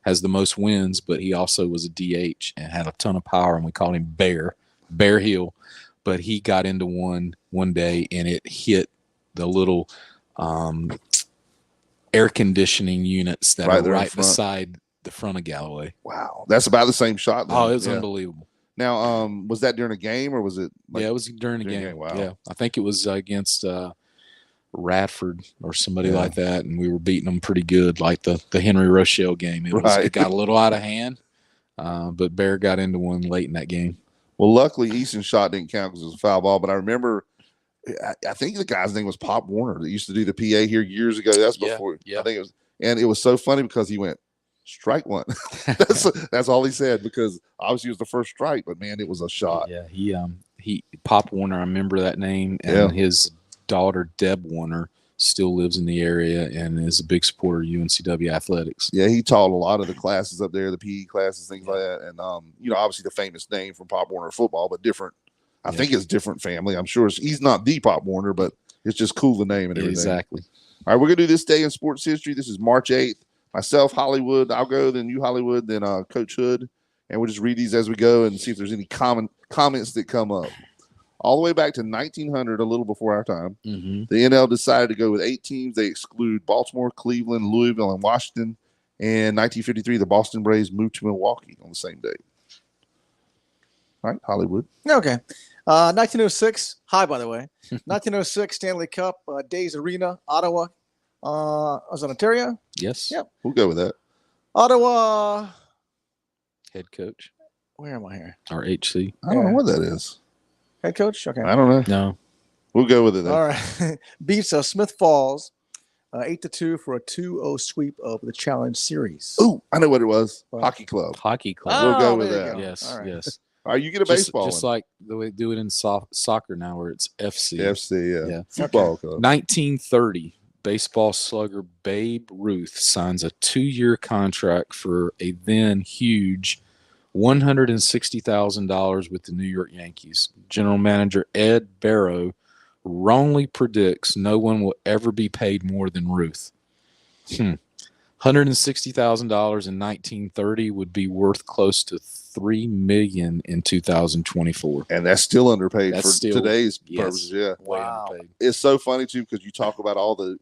has the most wins, but he also was a DH and had a ton of power, and we called him Bear Hill. But he got into one day, and it hit the little air conditioning units that are right beside the front of Galloway. Wow. That's about the same shot, though. Oh, it was unbelievable. Now, was that during a game, or was it? It was during a game. Wow. Yeah, I think it was against Radford or somebody like that, and we were beating them pretty good, like the Henry Rochelle game. It got a little out of hand, but Bear got into one late in that game. Well, luckily, Easton's shot didn't count because it was a foul ball, but I remember I think the guy's name was Pop Warner that used to do the PA here years ago. That's before. Yeah. I think it was, and it was so funny because he went, strike one. That's all he said, because obviously it was the first strike, but man, it was a shot. Yeah, he Pop Warner, I remember that name, and his daughter Deb Warner still lives in the area and is a big supporter of UNCW athletics. Yeah, he taught a lot of the classes up there, the PE classes, things like that. And obviously the famous name from Pop Warner football, but different. I think it's different family. I'm sure he's not the Pop Warner, but it's just cool, the name and everything. Exactly. All right, we're gonna do this day in sports history. This is March 8th. Myself, Hollywood, I'll go, then you, Hollywood, then Coach Hood, and we'll just read these as we go and see if there's any comments that come up. All the way back to 1900, a little before our time, the NL decided to go with 8 teams. They exclude Baltimore, Cleveland, Louisville, and Washington. And 1953, the Boston Braves moved to Milwaukee on the same day. All right, Hollywood. Okay. 1906, hi, by the way. 1906 Stanley Cup, Days Arena, Ottawa. Was it Ontario? Yes. Yep. We'll go with that. Ottawa. Head coach. Where am I here? Our HC. I don't know what that is. Head coach? Okay. I don't know. No. We'll go with it then. All right. Beats Smith Falls 8-2 for a 2-0 sweep of the Challenge Series. Ooh, I know what it was. What? Hockey club. Hockey club. We'll go with there you that. go. Yes, All right. yes. All right, you get a Just, baseball just one. like the way they do it in soccer now, where it's FC. FC, Yeah. Football club. 1930, baseball slugger Babe Ruth signs a 2-year contract for a then huge $160,000 with the New York Yankees. General manager Ed Barrow wrongly predicts no one will ever be paid more than Ruth. $160,000 in 1930 would be worth close to $3 million in 2024. And that's still underpaid That's for still- today's yes. purposes. Yeah. Way Wow. underpaid. It's so funny too because you talk about all the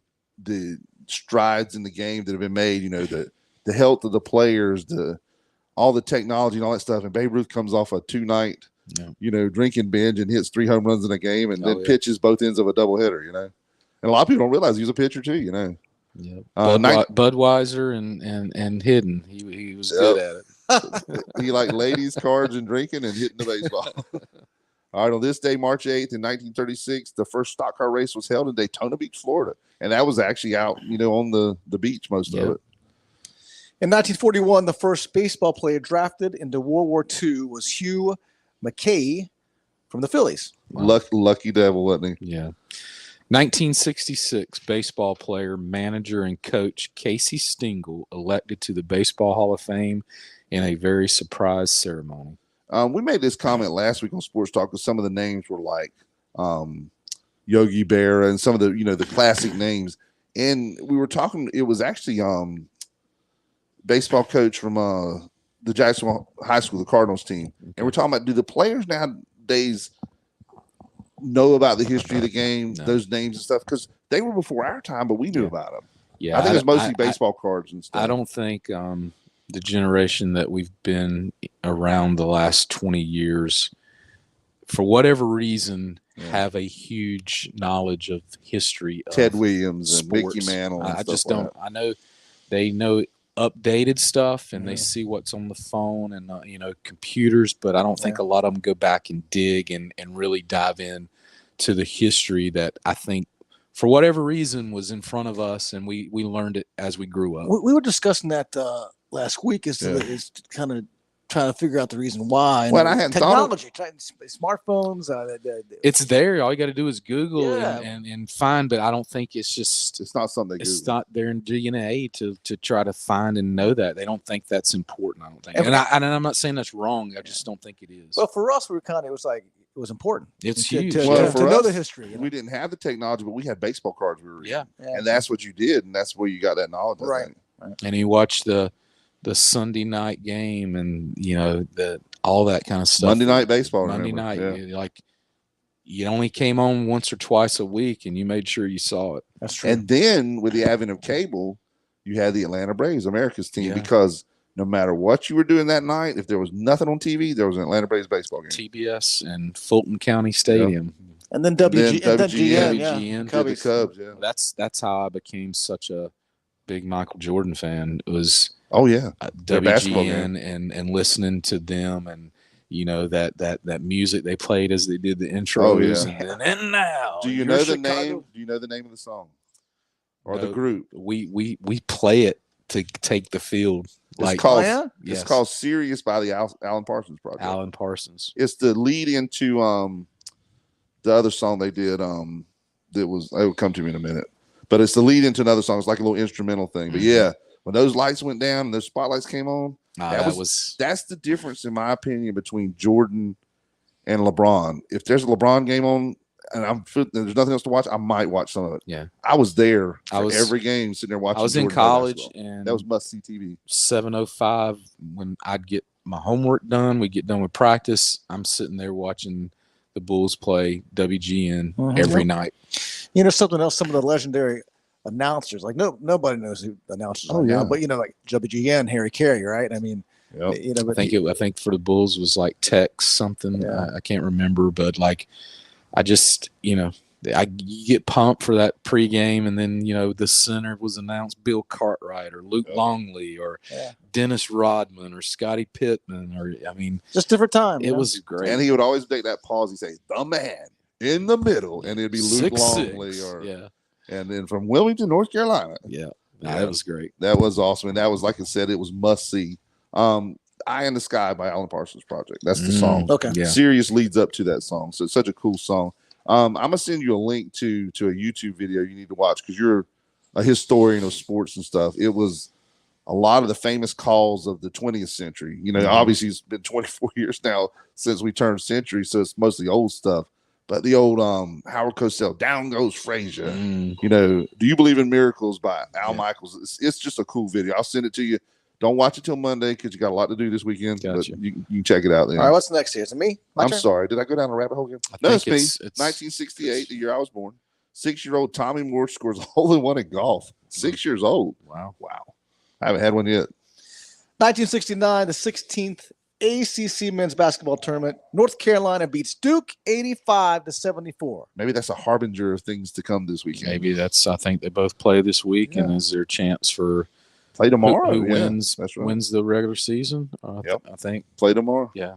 strides in the game that have been made. You know, the health of the players, all the technology and all that stuff. And Babe Ruth comes off a 2-night, drinking binge and hits 3 home runs in a game, and then pitches both ends of a doubleheader. And a lot of people don't realize he was a pitcher too. Yeah. Budweiser and Hidden. He was good at it. He liked ladies, cards, and drinking, and hitting the baseball. All right, on this day, March 8th, in 1936, the first stock car race was held in Daytona Beach, Florida. And that was actually out, on the beach, most of it. In 1941, the first baseball player drafted into World War II was Hugh McKay from the Phillies. Wow. Lucky devil, wasn't he? Yeah. 1966, baseball player, manager, and coach Casey Stengel elected to the Baseball Hall of Fame in a very surprise ceremony. We made this comment last week on Sports Talk because some of the names were like Yogi Berra and some of the the classic names, and we were talking. It was actually baseball coach from the Jacksonville High School, the Cardinals team, and we're talking about, do the players nowadays know about the history of the game, those names and stuff? Because they were before our time, but we knew about them. Yeah, I think it's mostly baseball cards and stuff. I don't think the generation that we've been around the last 20 years, for whatever reason, have a huge knowledge of history. Ted Williams and sports. Mickey Mantle. And I stuff just like don't. that. I know they know updated stuff and they see what's on the phone and computers, but I don't think a lot of them go back and dig and really dive in to the history that I think, for whatever reason, was in front of us, and we learned it as we grew up. We were discussing that last week is kind of trying to figure out the reason why. And well, I hadn't technology, smartphones. It's there. All you got to do is Google and find. But I don't think it's not something. It's not their DNA to try to find and know that. They don't think that's important. I don't think. And I'm not saying that's wrong. I just don't think it is. Well, for us, it was important. It's huge. To for know us, the history. We didn't have the technology, but we had baseball cards. We were reading. Yeah. And that's what you did, and that's where you got that knowledge. Right. And you watch the Sunday night game, and all that kind of stuff. Monday night baseball. Monday night, like you only came on once or twice a week, and you made sure you saw it. That's true. And then with the advent of cable, you had the Atlanta Braves, America's team, because no matter what you were doing that night, if there was nothing on TV, there was an Atlanta Braves baseball game. TBS and Fulton County Stadium. And then WGN, the Cubs. Yeah. That's how I became such a big Michael Jordan fan. It was WGN and listening to them, and that music they played as they did the intros. And now, do you know the name? Do you know the name of the song or the group? We play it to take the field. It's called Sirius by the Alan Parsons Project. Alan Parsons. It's the lead into the other song they did. It will come to me in a minute, but it's the lead into another song. It's like a little instrumental thing. But when those lights went down and those spotlights came on, that's the difference, in my opinion, between Jordan and LeBron. If there's a LeBron game on and there's nothing else to watch, I might watch some of it. Yeah, I was there for every game, sitting there watching. I was Jordan in college, and that was must-see TV. 7:05 when I'd get my homework done, we get done with practice. I'm sitting there watching the Bulls play WGN every night. Something else. Some of the legendary announcers, like nobody knows who the announcers are now, but like WGN, Harry Carey, right? I mean, but I think for the Bulls was like Tex something. I can't remember, but like I just you get pumped for that pregame, and then the center was announced Bill Cartwright or Luke Longley or Dennis Rodman or Scottie Pittman, or just different time. It was great, and he would always take that pause. He'd say, "The man in the middle," and it'd be Luke Longley or And then from Wilmington, North Carolina. Yeah. Yeah. That was great. That was awesome. And that was, like I said, it was must see. Eye in the Sky by Alan Parsons Project. That's the song. Okay. Yeah. Sirius leads up to that song. So it's such a cool song. I'm going to send you a link to a YouTube video you need to watch because you're a historian of sports and stuff. It was a lot of the famous calls of the 20th century. You know, obviously it's been 24 years now since we turned century, so it's mostly old stuff. But the old Howard Cosell, Down Goes Frazier. You know, Do You Believe in Miracles by Al Michaels. It's just a cool video. I'll send it to you. Don't watch it till Monday because you got a lot to do this weekend. Gotcha. But you can check it out then. All right, what's next here? Is it me? My I'm turn? sorry. Did I go down a rabbit hole again? I It's think me. it's 1968, the year I was born. 6-year-old Tommy Moore scores a hole-in-one in golf. 6 years old. Wow. I haven't had one yet. 1969, the 16th ACC men's basketball tournament. North Carolina beats Duke 85-74. Maybe that's a harbinger of things to come this weekend. Maybe that's. I think they both play this week, and is there a chance for Play tomorrow. who Yeah, wins? that's right. Wins the regular season? Yep. I think. Play tomorrow. Yeah.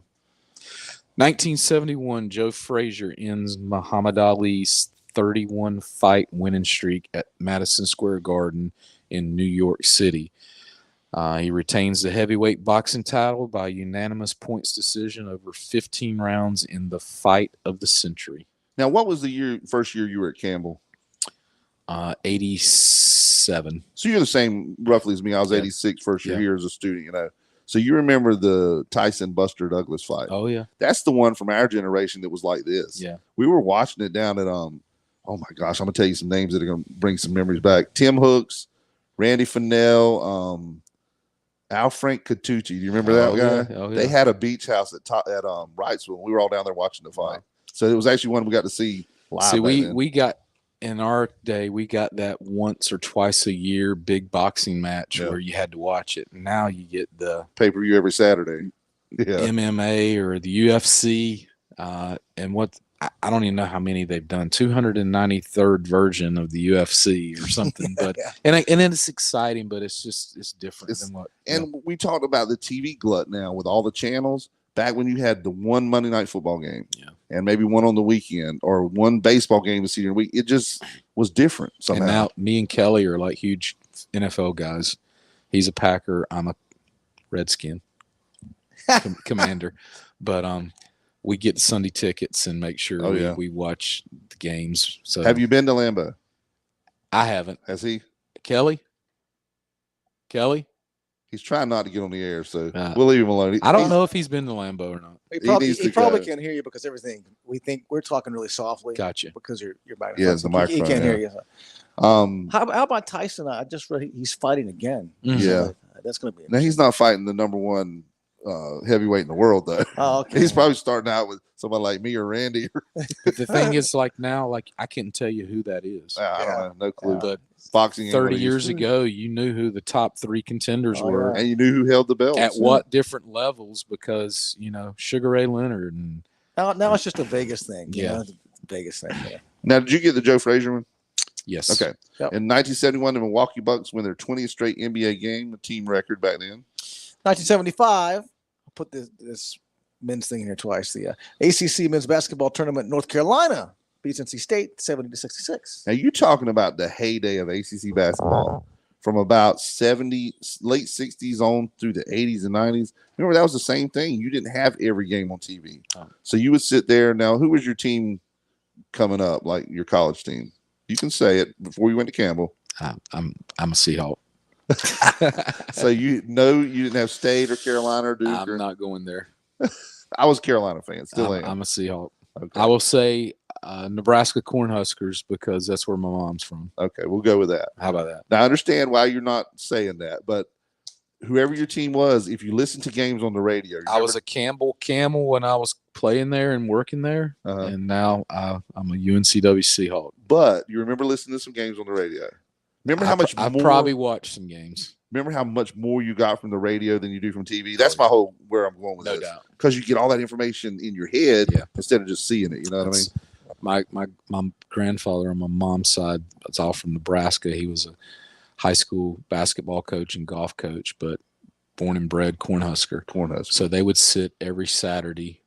1971, Joe Frazier ends Muhammad Ali's 31 fight winning streak at Madison Square Garden in New York City. He retains the heavyweight boxing title by unanimous points decision over 15 rounds in the fight of the century. Now, what was the first year you were at Campbell? 87. So you're the same roughly as me. I was 86 first year here as a student, you know. So you remember the Tyson Buster Douglas fight. Oh, yeah. That's the one from our generation that was like this. Yeah. We were watching it down at, oh my gosh, I'm going to tell you some names that are going to bring some memories back. Tim Hooks, Randy Fennell, Al Frank Catucci. Do you remember that guy? Yeah. Oh, yeah. They had a beach house at Wrightsville. We were all down there watching the fight. So it was actually one we got to see live. See, we got, in our day, we got that once or twice a year big boxing match where you had to watch it. Now you get the pay-per-view every Saturday. Yeah. MMA or the UFC. And what I don't even know how many they've done. 293rd version of the UFC or something. But and then it's exciting, but it's different than what. And we talked about the TV glut now with all the channels. Back when you had the one Monday night football game, and maybe one on the weekend, or one baseball game the senior week, it just was different somehow. And now me and Kelly are like huge NFL guys. He's a Packer. I'm a Redskin commander, but we get Sunday tickets and make sure we watch the games. So have you been to Lambeau? I haven't. Has he? Kelly? He's trying not to get on the air, so we'll leave him alone. I don't know if he's been to Lambeau or not. He probably can't hear you because everything we think we're talking really softly. Gotcha. Because you're back. Yeah, the microphone. He can't hear you. How about Tyson? I just read he's fighting again. Yeah, that's going to be. Now he's not fighting the number one heavyweight in the world though. Oh, okay. He's probably starting out with somebody like me or Randy. But the thing is, like now, like I can't tell you who that is. I don't know, no clue. But boxing 30 years ago, you knew who the top 3 contenders were, and you knew who held the belts at what different levels, because Sugar Ray Leonard and now it's just a Vegas thing. Vegas thing. Yeah. Now, did you get the Joe Frazier one? Yes. Okay. Yep. In 1971, the Milwaukee Bucks win their 20th straight NBA game, a team record back then. 1975. I'll put this men's thing in here twice. The ACC men's basketball tournament, North Carolina beats NC State 70-66. Now, you're talking about the heyday of ACC basketball from about late 60s on through the 80s and 90s. Remember, that was the same thing. You didn't have every game on TV. So you would sit there. Now, who was your team coming up, like your college team? You can say it before you went to Campbell. I'm a Seahawk. So you didn't have State or Carolina or Duke. I'm not going there. I was a Carolina fan. Still am. I'm a Seahawk. Okay. I will say Nebraska Cornhuskers because that's where my mom's from. Okay, we'll go with that. How about that? Now I understand why you're not saying that, but whoever your team was, if you listen to games on the radio, I was a Campbell Camel when I was playing there and working there, and now I'm a UNCW Seahawk. But you remember listening to some games on the radio. Remember how much I more, probably watched some games. Remember how much more you got from the radio than you do from TV? That's my whole where I'm going with this. No doubt. Because you get all that information in your head instead of just seeing it. You know what I mean? My grandfather on my mom's side, it's all from Nebraska. He was a high school basketball coach and golf coach, but born and bred Cornhusker. So they would sit every Saturday,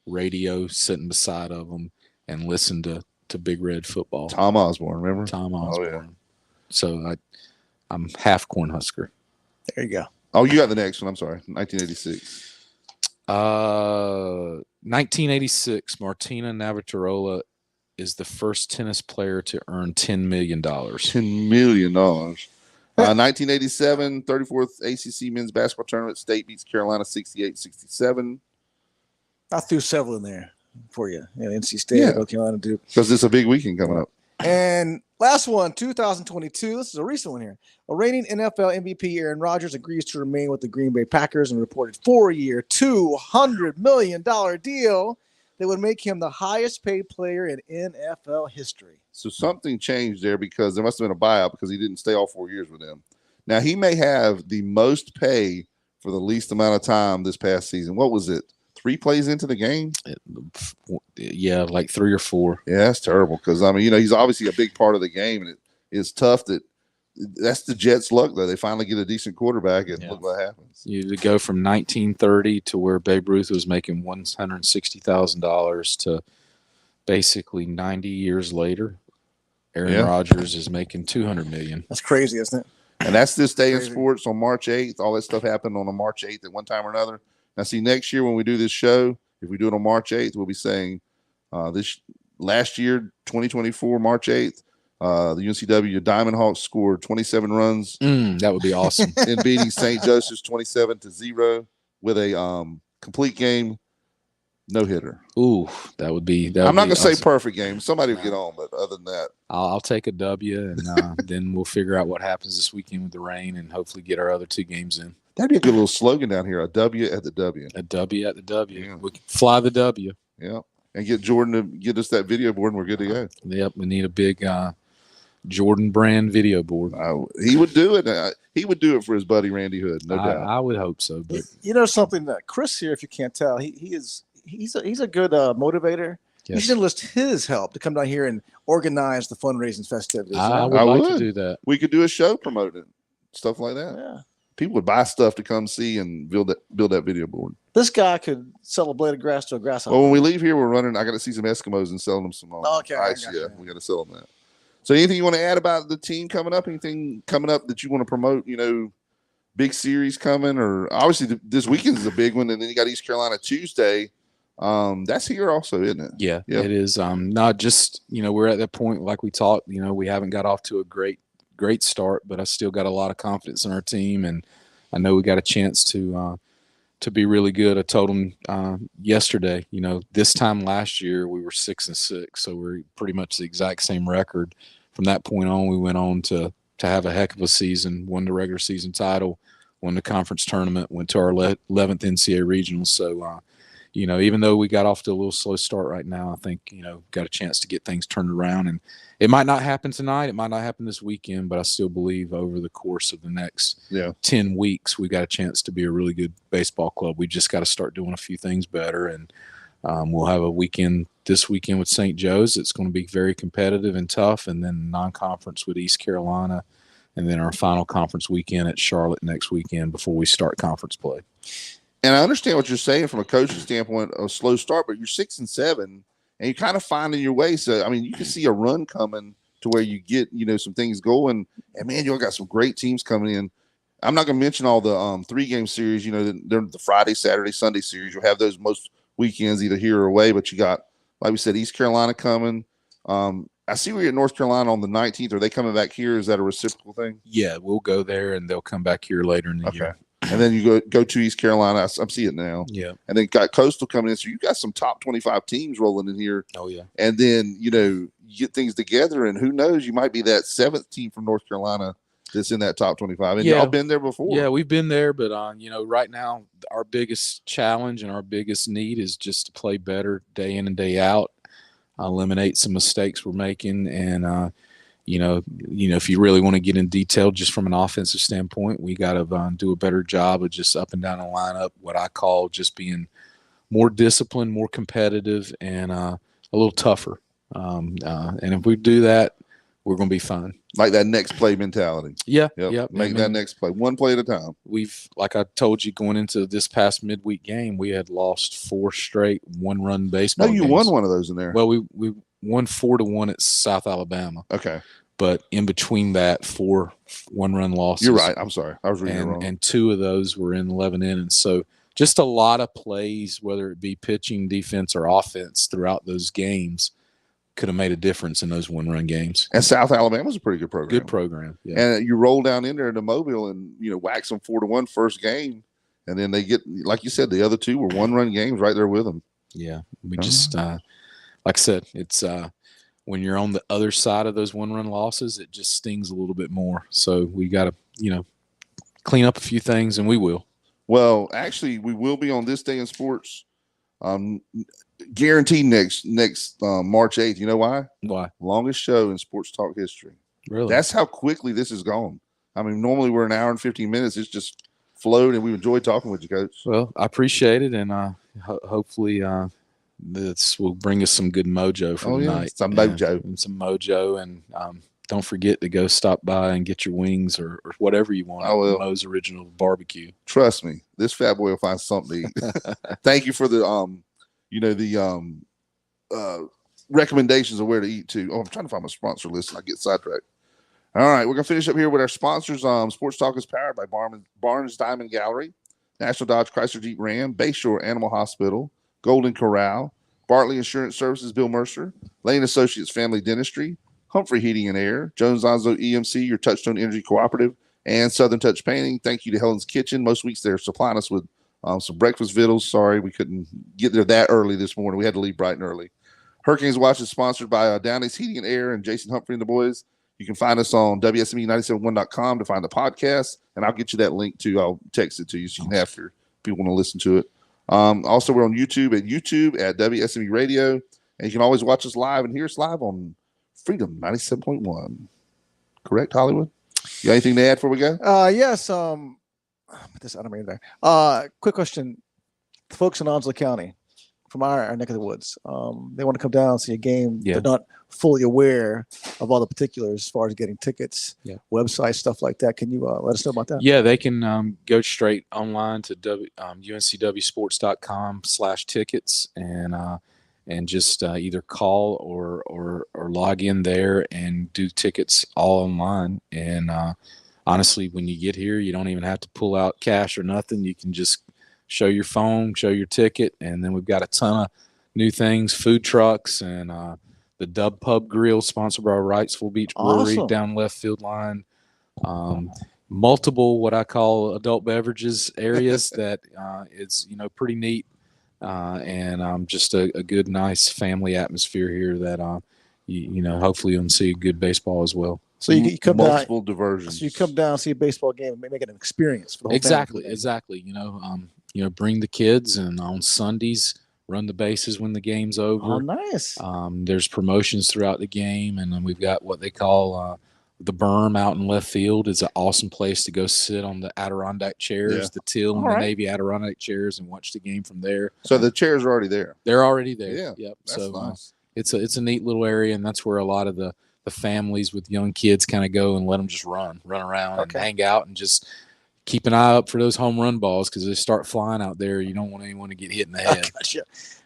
radio sitting beside of them, and listen to Big Red football. Tom Osborne, remember? Tom Osborne. Oh, yeah. So I'm half Cornhusker. There you go. Oh, you got the next one. I'm sorry. 1986. 1986, Martina Navratilova is the first tennis player to earn $10 million. $10 million. 1987, 34th ACC men's basketball tournament. State beats Carolina 68-67. I threw several in there for you. NC State, North Carolina, Duke. Because it's a big weekend coming up. And last one, 2022. This is a recent one here. A reigning NFL MVP Aaron Rodgers agrees to remain with the Green Bay Packers and reported 4-year, $200 million deal that would make him the highest paid player in NFL history. So something changed there because there must have been a buyout because he didn't stay all 4 years with them. Now, he may have the most pay for the least amount of time this past season. What was it? 3 plays into the game? Yeah, like 3 or 4. Yeah, that's terrible because, I mean, he's obviously a big part of the game, and it's tough that's the Jets' luck, though. They finally get a decent quarterback, and look what happens. You go from 1930 to where Babe Ruth was making $160,000 to basically 90 years later, Aaron Rodgers is making $200 million. That's crazy, isn't it? And that's this day in sports on March 8th. All that stuff happened on a March 8th at one time or another. Now, see, next year when we do this show, if we do it on March 8th, we'll be saying this last year, 2024, March 8th, the UNCW Diamond Hawks scored 27 runs. That would be awesome. In beating St. Joseph's 27-0 with a complete game no-hitter. Ooh, that would be I'm not going to awesome. say perfect game. Somebody will get on, but other than that. I'll take a W, and then we'll figure out what happens this weekend with the rain and hopefully get our other 2 games in. That'd be a good little slogan down here, a W at the W. A W at the W. Yeah. We can fly the W. Yeah. And get Jordan to get us that video board, and we're good to go. Yep, we need a big Jordan brand video board. He would do it. He would do it for his buddy Randy Hood, no doubt. I would hope so. But you know something, Chris here, if you can't tell, he's a good motivator. Yes. You should enlist his help to come down here and organize the fundraising festivities. I would like to do that. We could do a show promoting stuff like that. Yeah. People would buy stuff to come see and build that video board. This guy could sell a blade of grass to a grasshopper. Well, when we leave here, we're running. I got to see some Eskimos and selling them some ice. Yeah, we got to sell them that. So, anything you want to add about the team coming up? Anything coming up that you want to promote? Big series coming, or obviously this weekend is a big one, and then you got East Carolina Tuesday. That's here also, isn't it? Yeah. It is. Not just we're at that point like we talked. We haven't got off to a great start, but I still got a lot of confidence in our team, and I know we got a chance to be really good. I told them yesterday, this time last year we were 6-6, so we're pretty much the exact same record. From that point on, we went on to have a heck of a season, won the regular season title, won the conference tournament, went to our 11th NCAA regional. So, even though we got off to a little slow start right now, I think, got a chance to get things turned around. And it might not happen tonight. It might not happen this weekend, but I still believe over the course of the next 10 weeks, we got a chance to be a really good baseball club. We just got to start doing a few things better. And we'll have a weekend this weekend with St. Joe's. It's going to be very competitive and tough. And then non-conference with East Carolina. And then our final conference weekend at Charlotte next weekend before we start conference play. And I understand what you're saying from a coaching standpoint, a slow start, but you're 6-7 and you're kind of finding your way. So, I mean, you can see a run coming to where you get, some things going. And, man, you all got some great teams coming in. I'm not going to mention all the 3-game series, they're the Friday, Saturday, Sunday series. You'll have those most weekends either here or away, but you got, like we said, East Carolina coming. I see we're at North Carolina on the 19th. Are they coming back here? Is that a reciprocal thing? Yeah, we'll go there, and they'll come back here later in the year. And then you go to East Carolina. I'm seeing it now. Yeah. And then got Coastal coming in. So you got some top 25 teams rolling in here. Oh, yeah. And then, you get things together, and who knows, you might be that 7th team from North Carolina that's in that top 25. And y'all been there before. Yeah, we've been there. But, right now, our biggest challenge and our biggest need is just to play better day in and day out, eliminate some mistakes we're making, and if you really want to get in detail just from an offensive standpoint, we got to do a better job of just up and down the lineup, what I call just being more disciplined, more competitive, and a little tougher. And if we do that, we're going to be fine. Like that next play mentality. Yeah. Yep. Yeah. Make that next play, one play at a time. Like I told you, going into this past midweek game, we had lost 4 straight one-run baseball games. No, you won one of those in there. Well, we won 4-1 at South Alabama. Okay. But in between that, 4 one-run losses. You're right. I'm sorry. I was reading it wrong. And 2 of those were in 11 innings. So just a lot of plays, whether it be pitching, defense, or offense throughout those games, could have made a difference in those one-run games. And South Alabama's a pretty good program. Good program, yeah. And you roll down in there to Mobile and, wax them 4-1 first game. And then they get, like you said, the other 2 were one-run games right there with them. Yeah. We just, like I said, it's when you're on the other side of those one-run losses, it just stings a little bit more. So we got to, clean up a few things, and we will. Well, actually, we will be on This Day in Sports. Guaranteed next March 8th. You know why? Why? Longest show in sports talk history. Really? That's how quickly this has gone. I mean, normally we're an hour and 15 minutes. It's just flowed, and we enjoyed talking with you, Coach. Well, I appreciate it, and hopefully this will bring us some good mojo for the night. Some mojo. And some mojo, and don't forget to go stop by and get your wings or whatever you want. I will. Mo's Original Barbecue. Trust me, this fat boy will find something to eat. Thank you for the recommendations of where to eat too. Oh, I'm trying to find my sponsor list and I get sidetracked. All right, we're gonna finish up here with our sponsors. Sports Talk is powered by Barnes Diamond Gallery, National Dodge Chrysler Jeep Ram, Bayshore Animal Hospital, Golden Corral, Bartley Insurance Services, Bill Mercer, Lane Associates Family Dentistry, Humphrey Heating and Air, Jones Onslow EMC, your Touchstone Energy Cooperative, and Southern Touch Painting. Thank you to Helen's Kitchen. Most weeks they're supplying us with some breakfast victuals. Sorry, we couldn't get there that early this morning. We had to leave bright and early. Hurricanes Watch is sponsored by Downey's Heating and Air and Jason Humphrey and the boys. You can find us on WSME971.com to find the podcast, and I'll get you that link too. I'll text it to you so you can have your people want to listen to it. Also, we're on YouTube at WSME Radio, and you can always watch us live and hear us live on Freedom 97.1. Correct, Hollywood? You got anything to add before we go? Yes. Put this out of me there. Quick question. The folks in Onslow County, from our neck of the woods, they want to come down and see a game. Yeah. They're not fully aware of all the particulars as far as getting tickets, websites, stuff like that. Can you let us know about that? Yeah, they can go straight online to uncwsports.com/tickets and just either call or log in there and do tickets all online. And honestly, when you get here, you don't even have to pull out cash or nothing. You can just show your phone, show your ticket, and then we've got a ton of new things, food trucks, and the Dub Pub Grill, sponsored by Wrightsville Beach Brewery, down left field line. Multiple what I call adult beverages areas that is pretty neat, and just a good, nice family atmosphere here that hopefully you'll see good baseball as well. So you come multiple down, diversions. So you come down, see a baseball game, and make it an experience for the whole Exactly. family. Bring the kids, and on Sundays run the bases when the game's over. Oh, nice. There's promotions throughout the game, and then we've got what they call the berm out in left field. It's an awesome place to go sit on the Adirondack chairs, the Teal and the Navy Adirondack chairs, and watch the game from there. So the chairs are already there. They're already there. Yeah. Yep. That's So nice. It's a neat little area, and that's where a lot of the families with young kids kind of go and let them just run around and hang out and just keep an eye up for those home run balls, because they start flying out there. You don't want anyone to get hit in the head. Gotcha.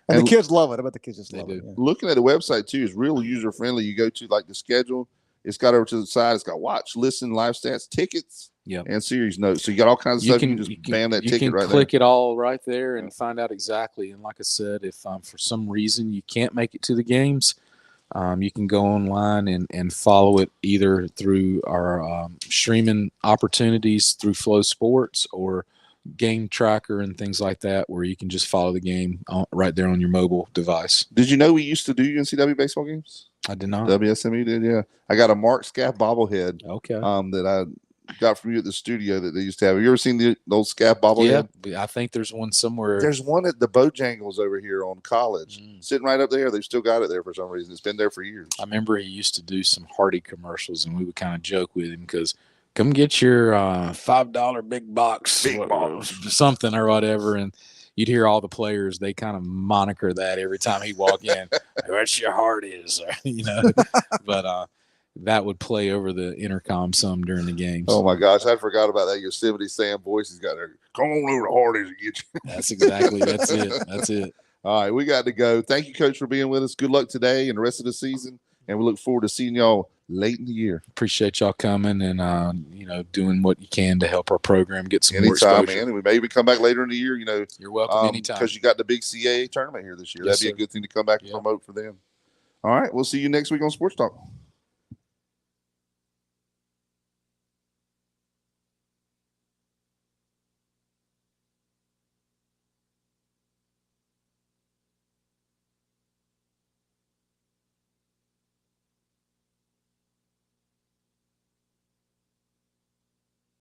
And the kids love it. I bet the kids just love it. Yeah. Looking at the website too is real user friendly. You go to like the schedule. It's got over to the side. It's got watch, listen, live stats, tickets, and series notes. So you got all kinds of stuff. You can just bam that ticket right there. You can click it all right there and find out exactly. And like I said, if for some reason you can't make it to the games, you can go online and follow it either through our streaming opportunities through Flow Sports or Game Tracker and things like that, where you can just follow the game right there on your mobile device. Did you know we used to do UNCW baseball games? I did not. WSME did, yeah. I got a Mark Scaff bobblehead. Okay. That I got from you at the studio that they used to have. Have you ever seen the old Scaff bobblehead? Yeah, I think there's one somewhere. There's one at the Bojangles over here on College, sitting right up there. They've still got it there for some reason. It's been there for years. I remember he used to do some Hardy commercials, and we would kind of joke with him because come get your $5 big box, something or whatever, and you'd hear all the players. They kind of moniker that every time he walk in. What's your Hardy's, but. That would play over the intercom some during the games. Oh my gosh, I forgot about that. Yosemite Sam voice has got there. Come on over to Hardy's and get you. That's it. All right, we got to go. Thank you, Coach, for being with us. Good luck today and the rest of the season, and we look forward to seeing y'all late in the year. Appreciate y'all coming and doing what you can to help our program get some more Anytime, exposure. man. And we maybe come back later in the year. You're welcome anytime. Because you got the big CAA tournament here this year. Yes, That'd be sir. a good thing to come back and promote for them. All right, we'll see you next week on Sports Talk.